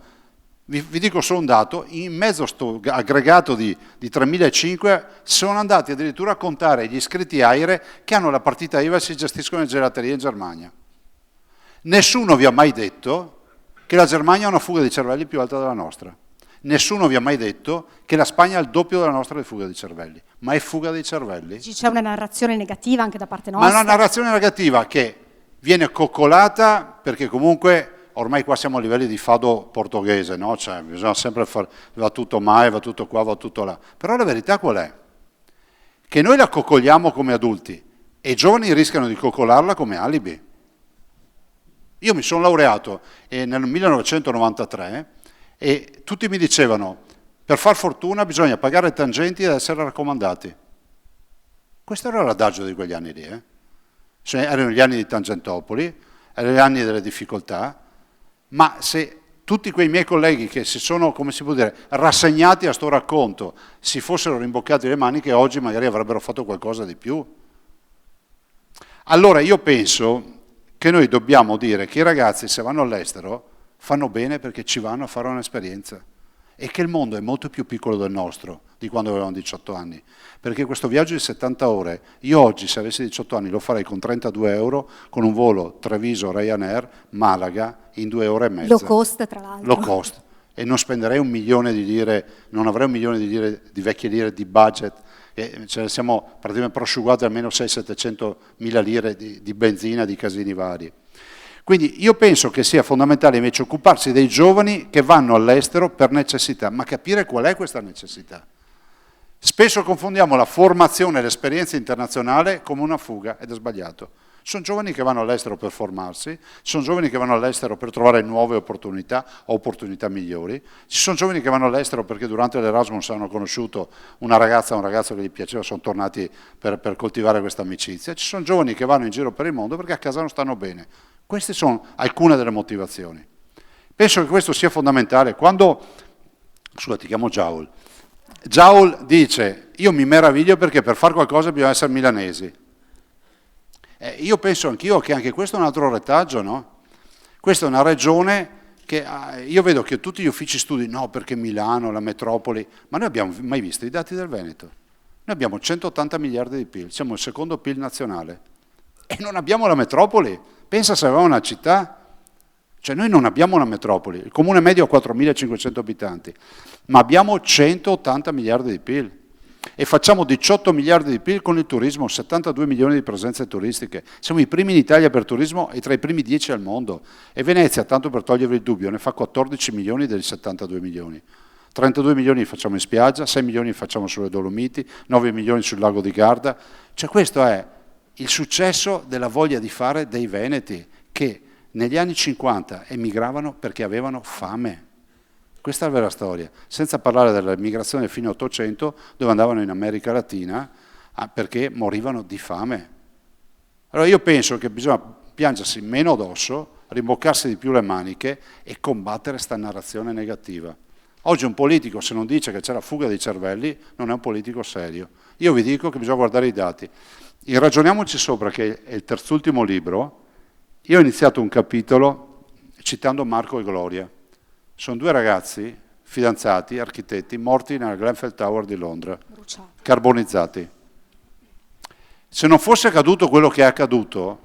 S7: Vi dico solo un dato, in mezzo a questo aggregato di 3.500 sono andati addirittura a contare gli iscritti AIRE che hanno la partita IVA e si gestiscono le gelaterie in Germania. Nessuno vi ha mai detto che la Germania ha una fuga di cervelli più alta della nostra. Nessuno vi ha mai detto che la Spagna ha il doppio della nostra di fuga di cervelli. Ma è fuga dei cervelli?
S6: C'è una narrazione negativa anche da parte nostra?
S7: Ma una narrazione negativa che viene coccolata perché comunque ormai qua siamo a livelli di fado portoghese, no? Cioè bisogna sempre fare, va tutto male, va tutto qua, va tutto là. Però la verità qual è? Che noi la coccoliamo come adulti e i giovani rischiano di coccolarla come alibi. Io mi sono laureato nel 1993 E tutti mi dicevano, per far fortuna bisogna pagare tangenti ed essere raccomandati. Questo era l'adagio di quegli anni lì. Cioè, erano gli anni di Tangentopoli, erano gli anni delle difficoltà, ma se tutti quei miei colleghi che si sono, come si può dire, rassegnati a sto racconto, si fossero rimboccati le maniche, oggi magari avrebbero fatto qualcosa di più. Allora io penso che noi dobbiamo dire che i ragazzi, se vanno all'estero, fanno bene perché ci vanno a fare un'esperienza e che il mondo è molto più piccolo del nostro di quando avevamo 18 anni, perché questo viaggio di 70 ore, io oggi se avessi 18 anni lo farei con 32 euro con un volo Treviso Ryanair Malaga in 2 ore e mezza.
S6: Low cost, tra l'altro.
S7: Low cost. E non spenderei 1 milione di lire, non avrei 1 milione di lire, di vecchie lire di budget, e ce ne siamo praticamente prosciugati almeno 600-700 mila lire di benzina, di casini vari. Quindi io penso che sia fondamentale invece occuparsi dei giovani che vanno all'estero per necessità, ma capire qual è questa necessità. Spesso confondiamo la formazione e l'esperienza internazionale come una fuga ed è sbagliato. Ci sono giovani che vanno all'estero per formarsi, ci sono giovani che vanno all'estero per trovare nuove opportunità o opportunità migliori, ci sono giovani che vanno all'estero perché durante l'Erasmus hanno conosciuto una ragazza o un ragazzo che gli piaceva, sono tornati per coltivare questa amicizia, ci sono giovani che vanno in giro per il mondo perché a casa non stanno bene. Queste sono alcune delle motivazioni. Penso che questo sia fondamentale. Quando, scusa, ti chiamo Giaul. Giaul dice, io mi meraviglio perché per fare qualcosa bisogna essere milanesi. Io penso anch'io che anche questo è un altro retaggio, no? Questa è una regione che io vedo che tutti gli uffici studi, no, perché Milano, la metropoli, ma noi abbiamo mai visto i dati del Veneto? Noi abbiamo 180 miliardi di PIL, siamo il secondo PIL nazionale e non abbiamo la metropoli. Pensa se avevamo una città, cioè noi non abbiamo una metropoli, il comune medio ha 4.500 abitanti, ma abbiamo 180 miliardi di PIL e facciamo 18 miliardi di PIL con il turismo, 72 milioni di presenze turistiche. Siamo i primi in Italia per turismo e tra i primi 10 al mondo. E Venezia, tanto per togliervi il dubbio, ne fa 14 milioni dei 72 milioni. 32 milioni li facciamo in spiaggia, 6 milioni li facciamo sulle Dolomiti, 9 milioni sul lago di Garda. Cioè questo è il successo della voglia di fare dei veneti che negli anni 50 emigravano perché avevano fame. Questa è la vera storia, senza parlare dell'emigrazione fino all'Ottocento dove andavano in America Latina perché morivano di fame. Allora io penso che bisogna piangersi meno addosso, rimboccarsi di più le maniche e combattere questa narrazione negativa. Oggi un politico se non dice che c'è la fuga dei cervelli non è un politico serio. Io vi dico che bisogna guardare i dati. In Ragioniamoci sopra, che è il terzultimo libro, io ho iniziato un capitolo citando Marco e Gloria. Sono 2 ragazzi, fidanzati, architetti, morti nella Grenfell Tower di Londra, carbonizzati. Se non fosse accaduto quello che è accaduto,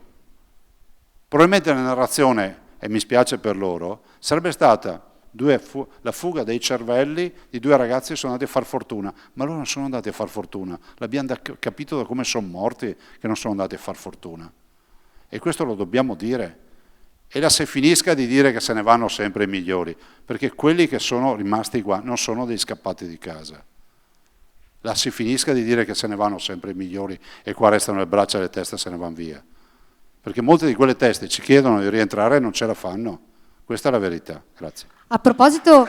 S7: probabilmente la narrazione, e mi spiace per loro, sarebbe stata la fuga dei cervelli di 2 ragazzi che sono andati a far fortuna, ma loro non sono andati a far fortuna, l'abbiamo capito da come sono morti che non sono andati a far fortuna. E questo lo dobbiamo dire. E la si finisca di dire che se ne vanno sempre i migliori, perché quelli che sono rimasti qua non sono dei scappati di casa. La si finisca di dire che se ne vanno sempre i migliori e qua restano le braccia e le teste e se ne vanno via. Perché molte di quelle teste ci chiedono di rientrare e non ce la fanno. Questa è la verità. Grazie.
S6: A proposito,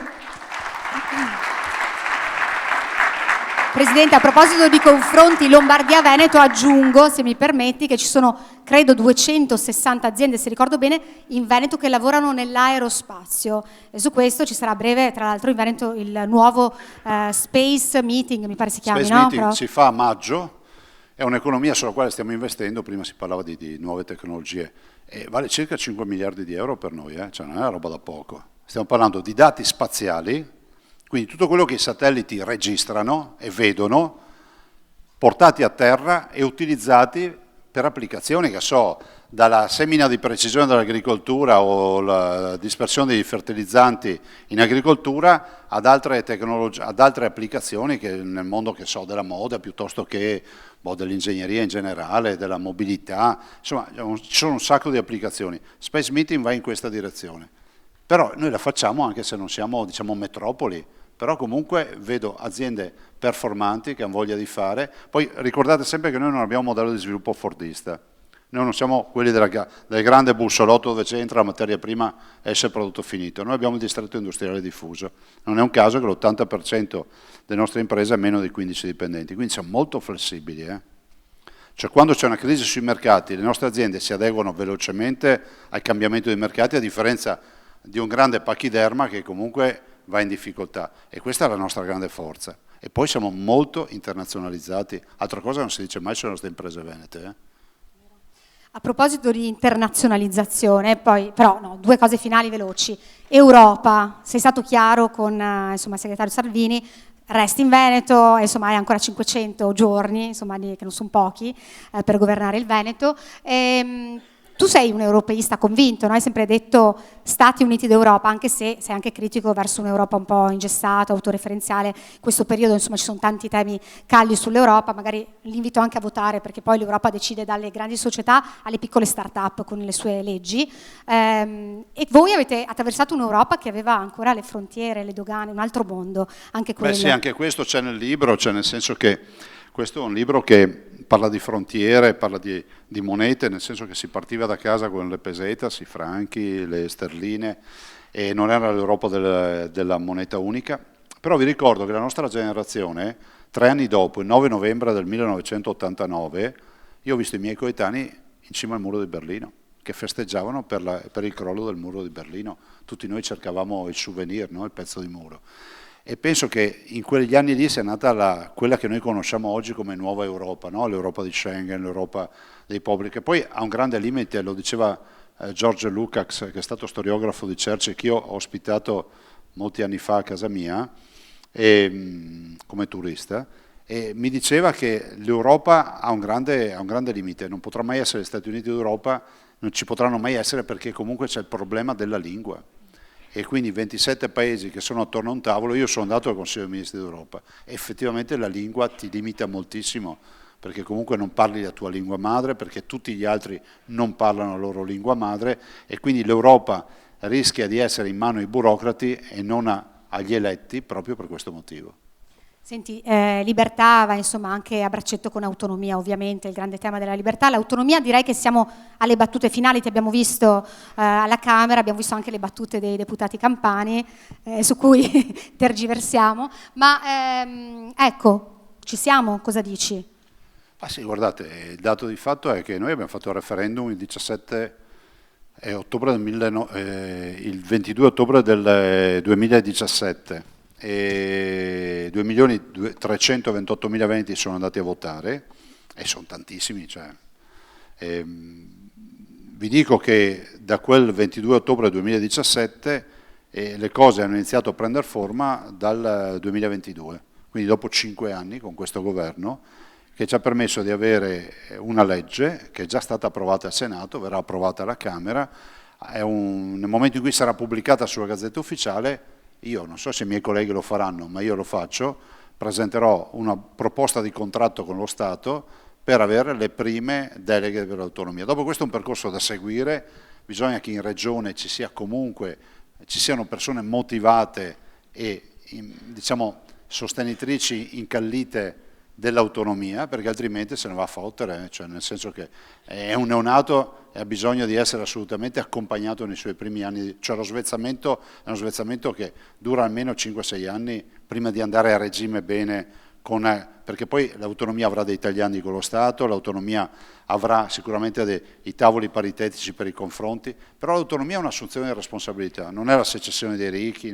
S6: Presidente, a proposito di confronti Lombardia-Veneto, aggiungo, se mi permetti, che ci sono, credo, 260 aziende, se ricordo bene, in Veneto che lavorano nell'aerospazio. E su questo ci sarà a breve, tra l'altro, in Veneto il nuovo Space Meeting, mi pare si chiami,
S7: Space
S6: no?
S7: Meeting si fa a maggio, è un'economia sulla quale stiamo investendo, prima si parlava di nuove tecnologie, e vale circa 5 miliardi di euro per noi, cioè non è una roba da poco. Stiamo parlando di dati spaziali, quindi tutto quello che i satelliti registrano e vedono, portati a terra e utilizzati per applicazioni che so, dalla semina di precisione dell'agricoltura o la dispersione dei fertilizzanti in agricoltura ad altre tecnologie, ad altre applicazioni che nel mondo che so, della moda piuttosto che dell'ingegneria in generale, della mobilità, insomma ci sono un sacco di applicazioni. Space Meeting va in questa direzione, però noi la facciamo anche se non siamo diciamo metropoli, però comunque vedo aziende performanti che hanno voglia di fare. Poi ricordate sempre che noi non abbiamo un modello di sviluppo fordista, Noi non siamo quelli del grande bussolotto dove c'entra la materia prima e esce il prodotto finito. Noi abbiamo il distretto industriale diffuso. Non è un caso che l'80% delle nostre imprese ha meno di 15 dipendenti, quindi siamo molto flessibili. Cioè quando c'è una crisi sui mercati, le nostre aziende si adeguano velocemente al cambiamento dei mercati, a differenza di un grande pachiderma che comunque va in difficoltà, e questa è la nostra grande forza. E poi siamo molto internazionalizzati, altra cosa non si dice mai sulle nostre imprese venete.
S6: A proposito di internazionalizzazione, due cose finali veloci. Europa, sei stato chiaro con il segretario Salvini, resti in Veneto, insomma hai ancora 500 giorni, insomma, che non sono pochi, per governare il Veneto. Tu sei un europeista convinto, no? Hai sempre detto Stati Uniti d'Europa, anche se sei anche critico verso un'Europa un po' ingessata, autoreferenziale. In questo periodo insomma ci sono tanti temi caldi sull'Europa, magari l'invito anche a votare, perché poi l'Europa decide dalle grandi società alle piccole start-up con le sue leggi. E voi avete attraversato un'Europa che aveva ancora le frontiere, le dogane, un altro mondo, anche quello.
S7: Beh sì, anche questo c'è nel libro, cioè nel senso che questo è un libro che parla di frontiere, parla di monete, nel senso che si partiva da casa con le pesetas, i franchi, le sterline, e non era l'Europa della moneta unica. Però vi ricordo che la nostra generazione, 3 anni dopo, il 9 novembre del 1989, io ho visto i miei coetanei in cima al muro di Berlino, che festeggiavano per il crollo del muro di Berlino. Tutti noi cercavamo il souvenir, no? Il pezzo di muro. E penso che in quegli anni lì sia nata quella che noi conosciamo oggi come nuova Europa, no? L'Europa di Schengen, l'Europa dei popoli, che poi ha un grande limite, lo diceva George Lukács, che è stato storiografo di Churchill, che io ho ospitato molti anni fa a casa mia come turista, e mi diceva che l'Europa ha un grande limite, non potrà mai essere gli Stati Uniti d'Europa, non ci potranno mai essere, perché comunque c'è il problema della lingua. E quindi 27 paesi che sono attorno a un tavolo, io sono andato al Consiglio dei Ministri d'Europa, e effettivamente la lingua ti limita moltissimo, perché comunque non parli la tua lingua madre, perché tutti gli altri non parlano la loro lingua madre, e quindi l'Europa rischia di essere in mano ai burocrati e non agli eletti, proprio per questo motivo.
S6: Senti, libertà va insomma anche a braccetto con autonomia, ovviamente, il grande tema della libertà. L'autonomia, direi che siamo alle battute finali, ti abbiamo visto alla Camera, abbiamo visto anche le battute dei deputati campani, su cui tergiversiamo, ma ecco, ci siamo, cosa dici?
S7: Ah sì, guardate, il dato di fatto è che noi abbiamo fatto il referendum il 22 ottobre del 2017, e 2.328.000 veneti sono andati a votare, e sono tantissimi. Vi dico che da quel 22 ottobre 2017 le cose hanno iniziato a prendere forma dal 2022, quindi dopo 5 anni con questo governo, che ci ha permesso di avere una legge che è già stata approvata al Senato, verrà approvata alla Camera, nel momento in cui sarà pubblicata sulla Gazzetta Ufficiale. Io non so se i miei colleghi lo faranno, ma io lo faccio, presenterò una proposta di contratto con lo Stato per avere le prime deleghe per l'autonomia. Dopo questo è un percorso da seguire, bisogna che in Regione ci siano persone motivate e diciamo sostenitrici incallite dell'autonomia, perché altrimenti se ne va a fottere, cioè nel senso che è un neonato e ha bisogno di essere assolutamente accompagnato nei suoi primi anni, cioè lo svezzamento è uno svezzamento che dura almeno 5-6 anni prima di andare a regime bene, perché poi l'autonomia avrà dei tagliandi con lo Stato, l'autonomia avrà sicuramente i tavoli paritetici per i confronti, però l'autonomia è un'assunzione di responsabilità, non è la secessione dei ricchi.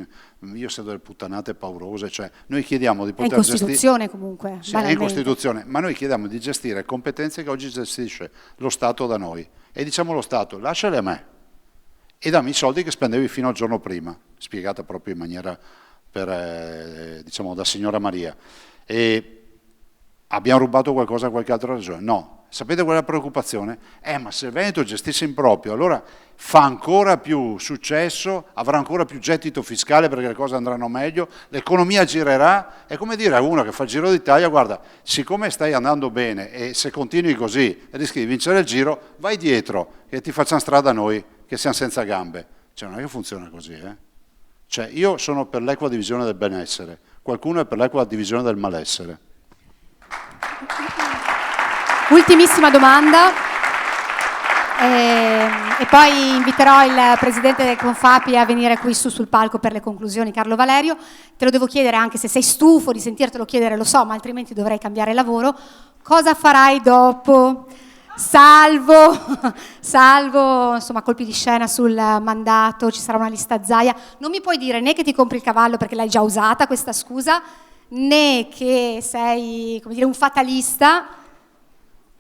S7: Io sento delle puttanate paurose, cioè noi chiediamo di poter gestire...
S6: È in Costituzione comunque,
S7: sì, è in Costituzione, ma noi chiediamo di gestire competenze che oggi gestisce lo Stato da noi, e diciamo allo Stato, lasciale a me e dammi i soldi che spendevi fino al giorno prima, spiegata proprio in maniera diciamo da signora Maria. E abbiamo rubato qualcosa a qualche altra regione? No. Sapete qual è la preoccupazione? Ma se il Veneto gestisse in proprio, allora fa ancora più successo, avrà ancora più gettito fiscale perché le cose andranno meglio, l'economia girerà. È come dire a uno che fa il Giro d'Italia: guarda, siccome stai andando bene e se continui così rischi di vincere il Giro, vai dietro che ti facciamo strada noi che siamo senza gambe. Cioè non è che funziona così, Cioè io sono per l'equa divisione del benessere, qualcuno è per l'equa divisione del malessere.
S6: Ultimissima domanda. E poi inviterò il presidente del Confapi a venire qui sul palco per le conclusioni, Carlo Valerio. Te lo devo chiedere, anche se sei stufo di sentirtelo chiedere, lo so, ma altrimenti dovrei cambiare lavoro. Cosa farai dopo? Salvo, insomma, colpi di scena sul mandato, ci sarà una lista Zaia. Non mi puoi dire né che ti compri il cavallo perché l'hai già usata questa scusa, né che sei, come dire, un fatalista.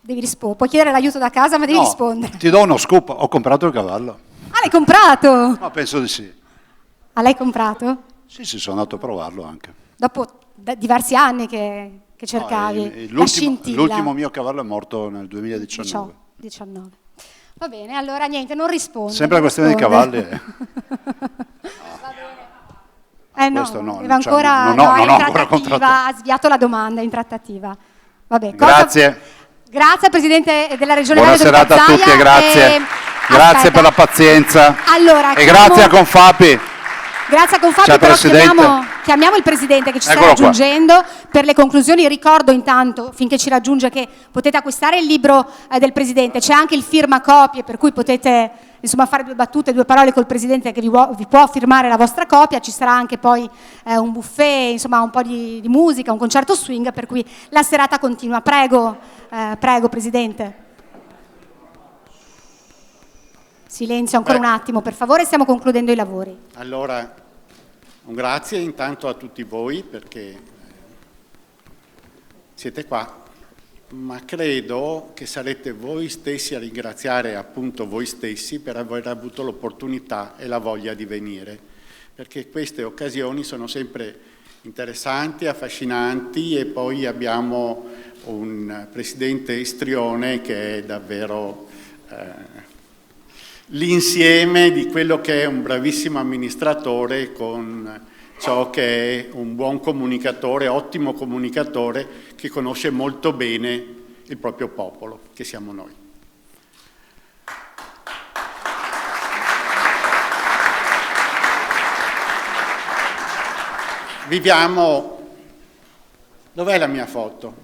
S6: Devi rispondere, puoi chiedere l'aiuto da casa, ma devi rispondere.
S7: Ti do uno scoop, ho comprato il cavallo.
S6: Ah, l'hai comprato?
S7: No, penso di sì.
S6: Ah, l'hai comprato?
S7: Sì, sono andato a provarlo anche.
S6: Dopo diversi anni che cercavi la scintilla.
S7: L'ultimo mio cavallo è morto nel 2019.
S6: 19. Va bene, allora niente, non rispondo.
S7: Sempre questione di cavalli.
S6: No,
S7: questo no,
S6: deve ancora,
S7: non ho ancora
S6: trattativa,
S7: contrattato.
S6: ha sviato la domanda in trattativa. Vabbè,
S7: Grazie.
S6: Grazie al Presidente della Regione
S7: Buona
S6: Veneto.
S7: serata a tutti e grazie. Grazie per la pazienza.
S6: Allora,
S7: e grazie a Confapi.
S6: Grazie a Confapi,
S7: Ciao,
S6: però
S7: Presidente.
S6: chiamiamo il Presidente che ci sta
S7: Eccolo qua.
S6: raggiungendo per le conclusioni. Ricordo intanto, finché ci raggiunge, che potete acquistare il libro del Presidente, c'è anche il firmacopie, per cui potete insomma fare due battute, due parole col Presidente che vi può firmare la vostra copia. Ci sarà anche poi un buffet, insomma un po' di musica, un concerto swing, per cui la serata continua. Prego, Presidente. Silenzio ancora un attimo, per favore, stiamo concludendo i lavori.
S13: Allora, un grazie intanto a tutti voi perché siete qua, ma credo che sarete voi stessi a ringraziare appunto voi stessi per aver avuto l'opportunità e la voglia di venire, perché queste occasioni sono sempre interessanti, affascinanti e poi abbiamo un Presidente istrione che è davvero l'insieme di quello che è un bravissimo amministratore con ciò che è un buon comunicatore, ottimo comunicatore, che conosce molto bene il proprio popolo, che siamo noi. Viviamo... Dov'è la mia foto?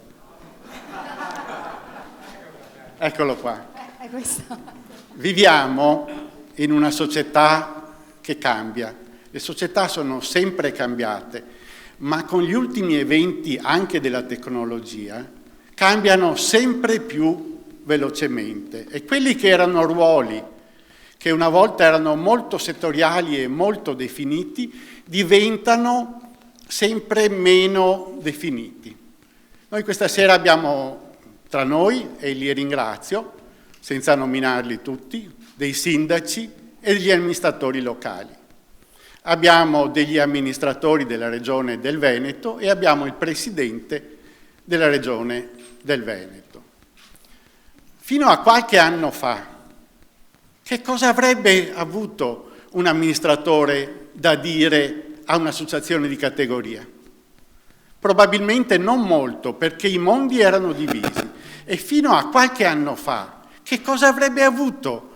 S13: Eccolo qua.
S6: È questo.
S13: Viviamo in una società che cambia. Le società sono sempre cambiate, ma con gli ultimi eventi anche della tecnologia cambiano sempre più velocemente e quelli che erano ruoli che una volta erano molto settoriali e molto definiti diventano sempre meno definiti. Noi questa sera abbiamo tra noi, e li ringrazio, senza nominarli tutti, dei sindaci e degli amministratori locali. Abbiamo degli amministratori della Regione del Veneto e abbiamo il Presidente della Regione del Veneto. Fino a qualche anno fa, che cosa avrebbe avuto un amministratore da dire a un'associazione di categoria? Probabilmente non molto, perché i mondi erano divisi. E fino a qualche anno fa, che cosa avrebbe avuto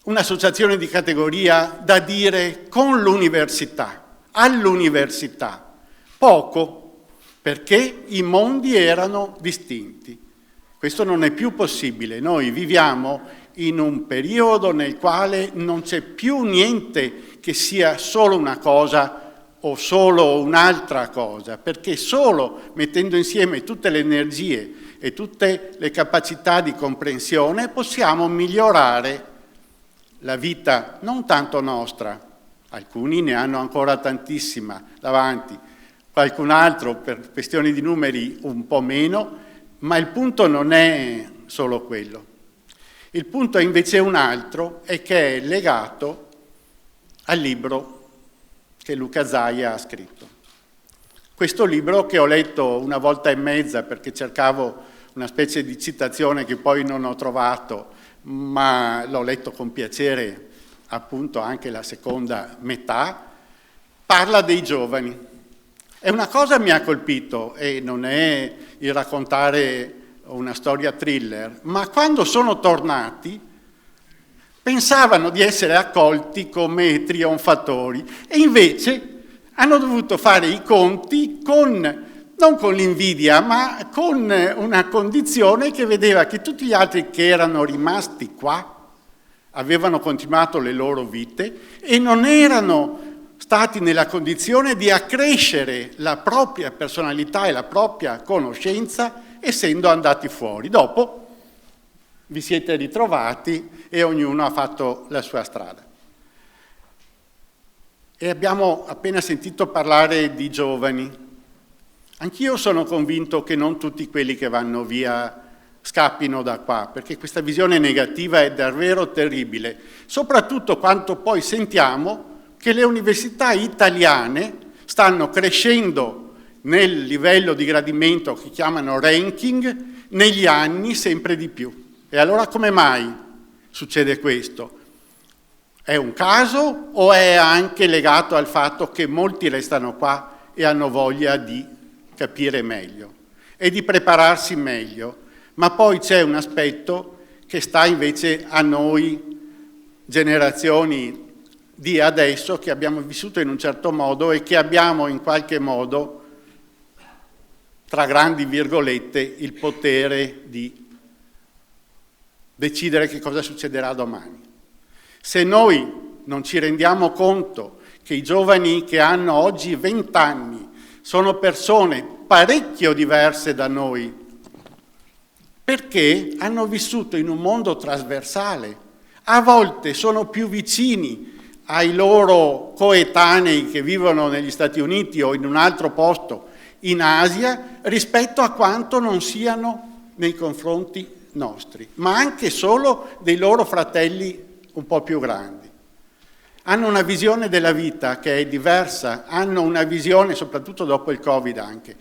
S13: un'associazione di categoria da dire con l'università, all'università? Poco, perché i mondi erano distinti. Questo non è più possibile. Noi viviamo in un periodo nel quale non c'è più niente che sia solo una cosa o solo un'altra cosa, perché solo mettendo insieme tutte le energie e tutte le capacità di comprensione possiamo migliorare la vita non tanto nostra, alcuni ne hanno ancora tantissima davanti, qualcun altro per questioni di numeri un po' meno, ma il punto non è solo quello. Il punto è invece un altro e che è legato al libro che Luca Zaia ha scritto. Questo libro che ho letto una volta e mezza perché cercavo una specie di citazione che poi non ho trovato, ma l'ho letto con piacere appunto anche la seconda metà, parla dei giovani. E una cosa mi ha colpito, e non è il raccontare una storia thriller, ma quando sono tornati pensavano di essere accolti come trionfatori e invece hanno dovuto fare i conti non con l'invidia, ma con una condizione che vedeva che tutti gli altri che erano rimasti qua avevano continuato le loro vite e non erano stati nella condizione di accrescere la propria personalità e la propria conoscenza essendo andati fuori. Dopo vi siete ritrovati e ognuno ha fatto la sua strada. E abbiamo appena sentito parlare di giovani. Anch'io sono convinto che non tutti quelli che vanno via scappino da qua, perché questa visione negativa è davvero terribile, soprattutto quando poi sentiamo che le università italiane stanno crescendo nel livello di gradimento che chiamano ranking negli anni sempre di più. E allora come mai succede questo? È un caso o è anche legato al fatto che molti restano qua e hanno voglia di capire meglio e di prepararsi meglio? Ma poi c'è un aspetto che sta invece a noi, generazioni di adesso, che abbiamo vissuto in un certo modo e che abbiamo in qualche modo, tra grandi virgolette, il potere di decidere che cosa succederà domani. Se noi non ci rendiamo conto che i giovani che hanno oggi 20 anni sono persone parecchio diverse da noi, perché hanno vissuto in un mondo trasversale, a volte sono più vicini ai loro coetanei che vivono negli Stati Uniti o in un altro posto in Asia rispetto a quanto non siano nei confronti nostri, ma anche solo dei loro fratelli un po' più grandi. Hanno una visione della vita che è diversa, hanno una visione, soprattutto dopo il Covid anche,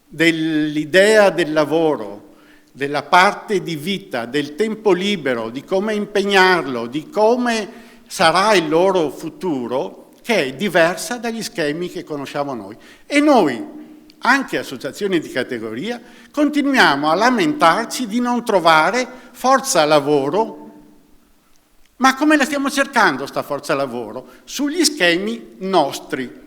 S13: dell'idea del lavoro, della parte di vita, del tempo libero, di come impegnarlo, di come sarà il loro futuro, che è diversa dagli schemi che conosciamo noi. E noi, anche associazioni di categoria, continuiamo a lamentarci di non trovare forza lavoro. Ma come la stiamo cercando sta forza lavoro? Sugli schemi nostri.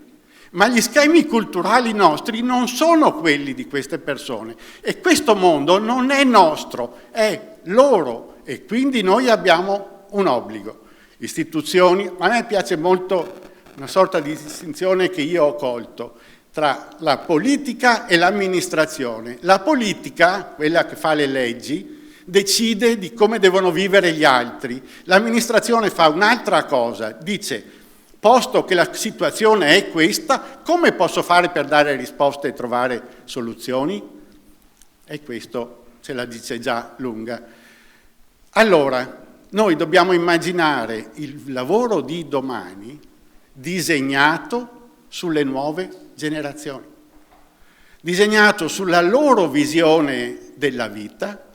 S13: Ma gli schemi culturali nostri non sono quelli di queste persone e questo mondo non è nostro, è loro e quindi noi abbiamo un obbligo. Istituzioni, a me piace molto una sorta di distinzione che io ho colto tra la politica e l'amministrazione. La politica, quella che fa le leggi, decide di come devono vivere gli altri. L'amministrazione fa un'altra cosa, dice: posto che la situazione è questa, come posso fare per dare risposte e trovare soluzioni? E questo ce la dice già lunga. Allora, noi dobbiamo immaginare il lavoro di domani disegnato sulle nuove generazioni, disegnato sulla loro visione della vita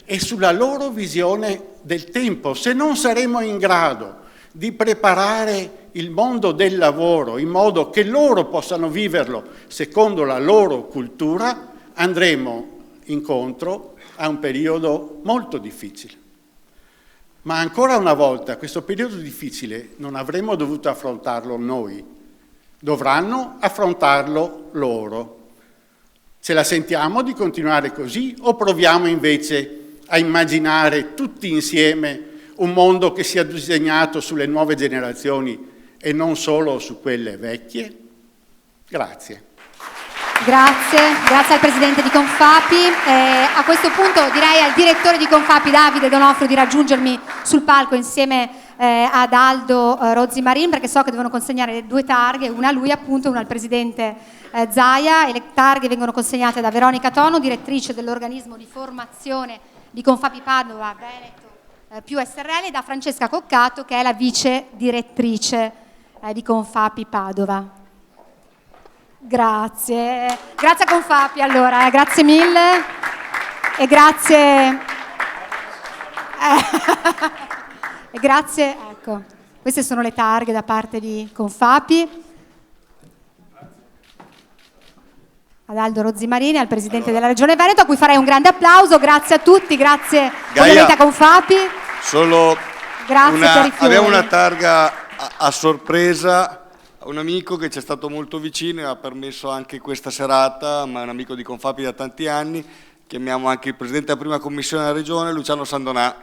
S13: e sulla loro visione del tempo. Se non saremo in grado di preparare il mondo del lavoro in modo che loro possano viverlo secondo la loro cultura, andremo incontro a un periodo molto difficile. Ma ancora una volta questo periodo difficile non avremmo dovuto affrontarlo noi, dovranno affrontarlo loro. Ce la sentiamo di continuare così o proviamo invece a immaginare tutti insieme un mondo che sia disegnato sulle nuove generazioni e non solo su quelle vecchie? Grazie.
S6: Grazie al Presidente di Confapi. A questo punto direi al Direttore di Confapi, Davide Donofrio, di raggiungermi sul palco insieme ad Aldo Rozzi-Marin, perché so che devono consegnare 2 targhe, una a lui appunto e una al Presidente Zaia, e le targhe vengono consegnate da Veronica Tono, direttrice dell'organismo di formazione di Confapi Padova Veneto più SRL, e da Francesca Coccato, che è la vice direttrice di Confapi Padova. Grazie a Confapi allora, grazie mille e grazie, ecco, queste sono le targhe da parte di Confapi. Ad Aldo Rozzi-Marin, al Presidente della Regione Veneto, a cui farei un grande applauso. Grazie a tutti, grazie ovviamente a Confapi.
S2: Solo
S6: grazie per i fiori.
S2: abbiamo una targa a sorpresa. Un amico che ci è stato molto vicino e ha permesso anche questa serata, ma è un amico di Confapi da tanti anni, chiamiamo anche il Presidente della Prima Commissione della Regione, Luciano Sandonà,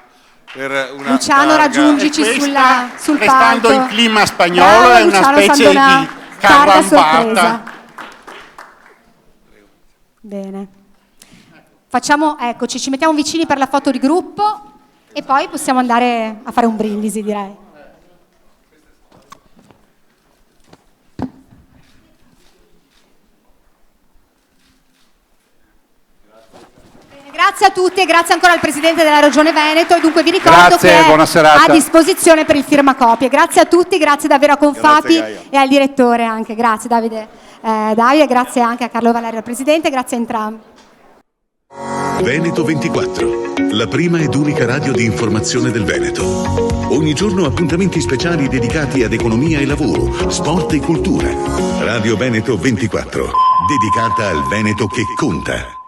S2: per una
S6: Luciano,
S2: targa.
S6: raggiungici
S13: E
S6: sul
S13: restando
S6: palco.
S13: in clima spagnolo,
S6: Bravo,
S13: è una
S6: Luciano
S13: specie
S6: Sandona,
S13: di
S6: targa
S13: carambata.
S6: sorpresa. Bene. Facciamo, eccoci, ci mettiamo vicini per la foto di gruppo e poi possiamo andare a fare un brindisi, direi. Grazie a tutti e grazie ancora al Presidente della Regione Veneto, e dunque vi ricordo
S7: Grazie,
S6: che è
S7: buona serata.
S6: a disposizione per il firmacopie. Grazie a tutti, grazie davvero a Confapi e al direttore anche, grazie Davide, grazie anche a Carlo Valerio, Presidente, grazie a entrambi.
S1: Veneto 24, la prima ed unica radio di informazione del Veneto. Ogni giorno appuntamenti speciali dedicati ad economia e lavoro, sport e cultura. Radio Veneto 24, dedicata al Veneto che conta.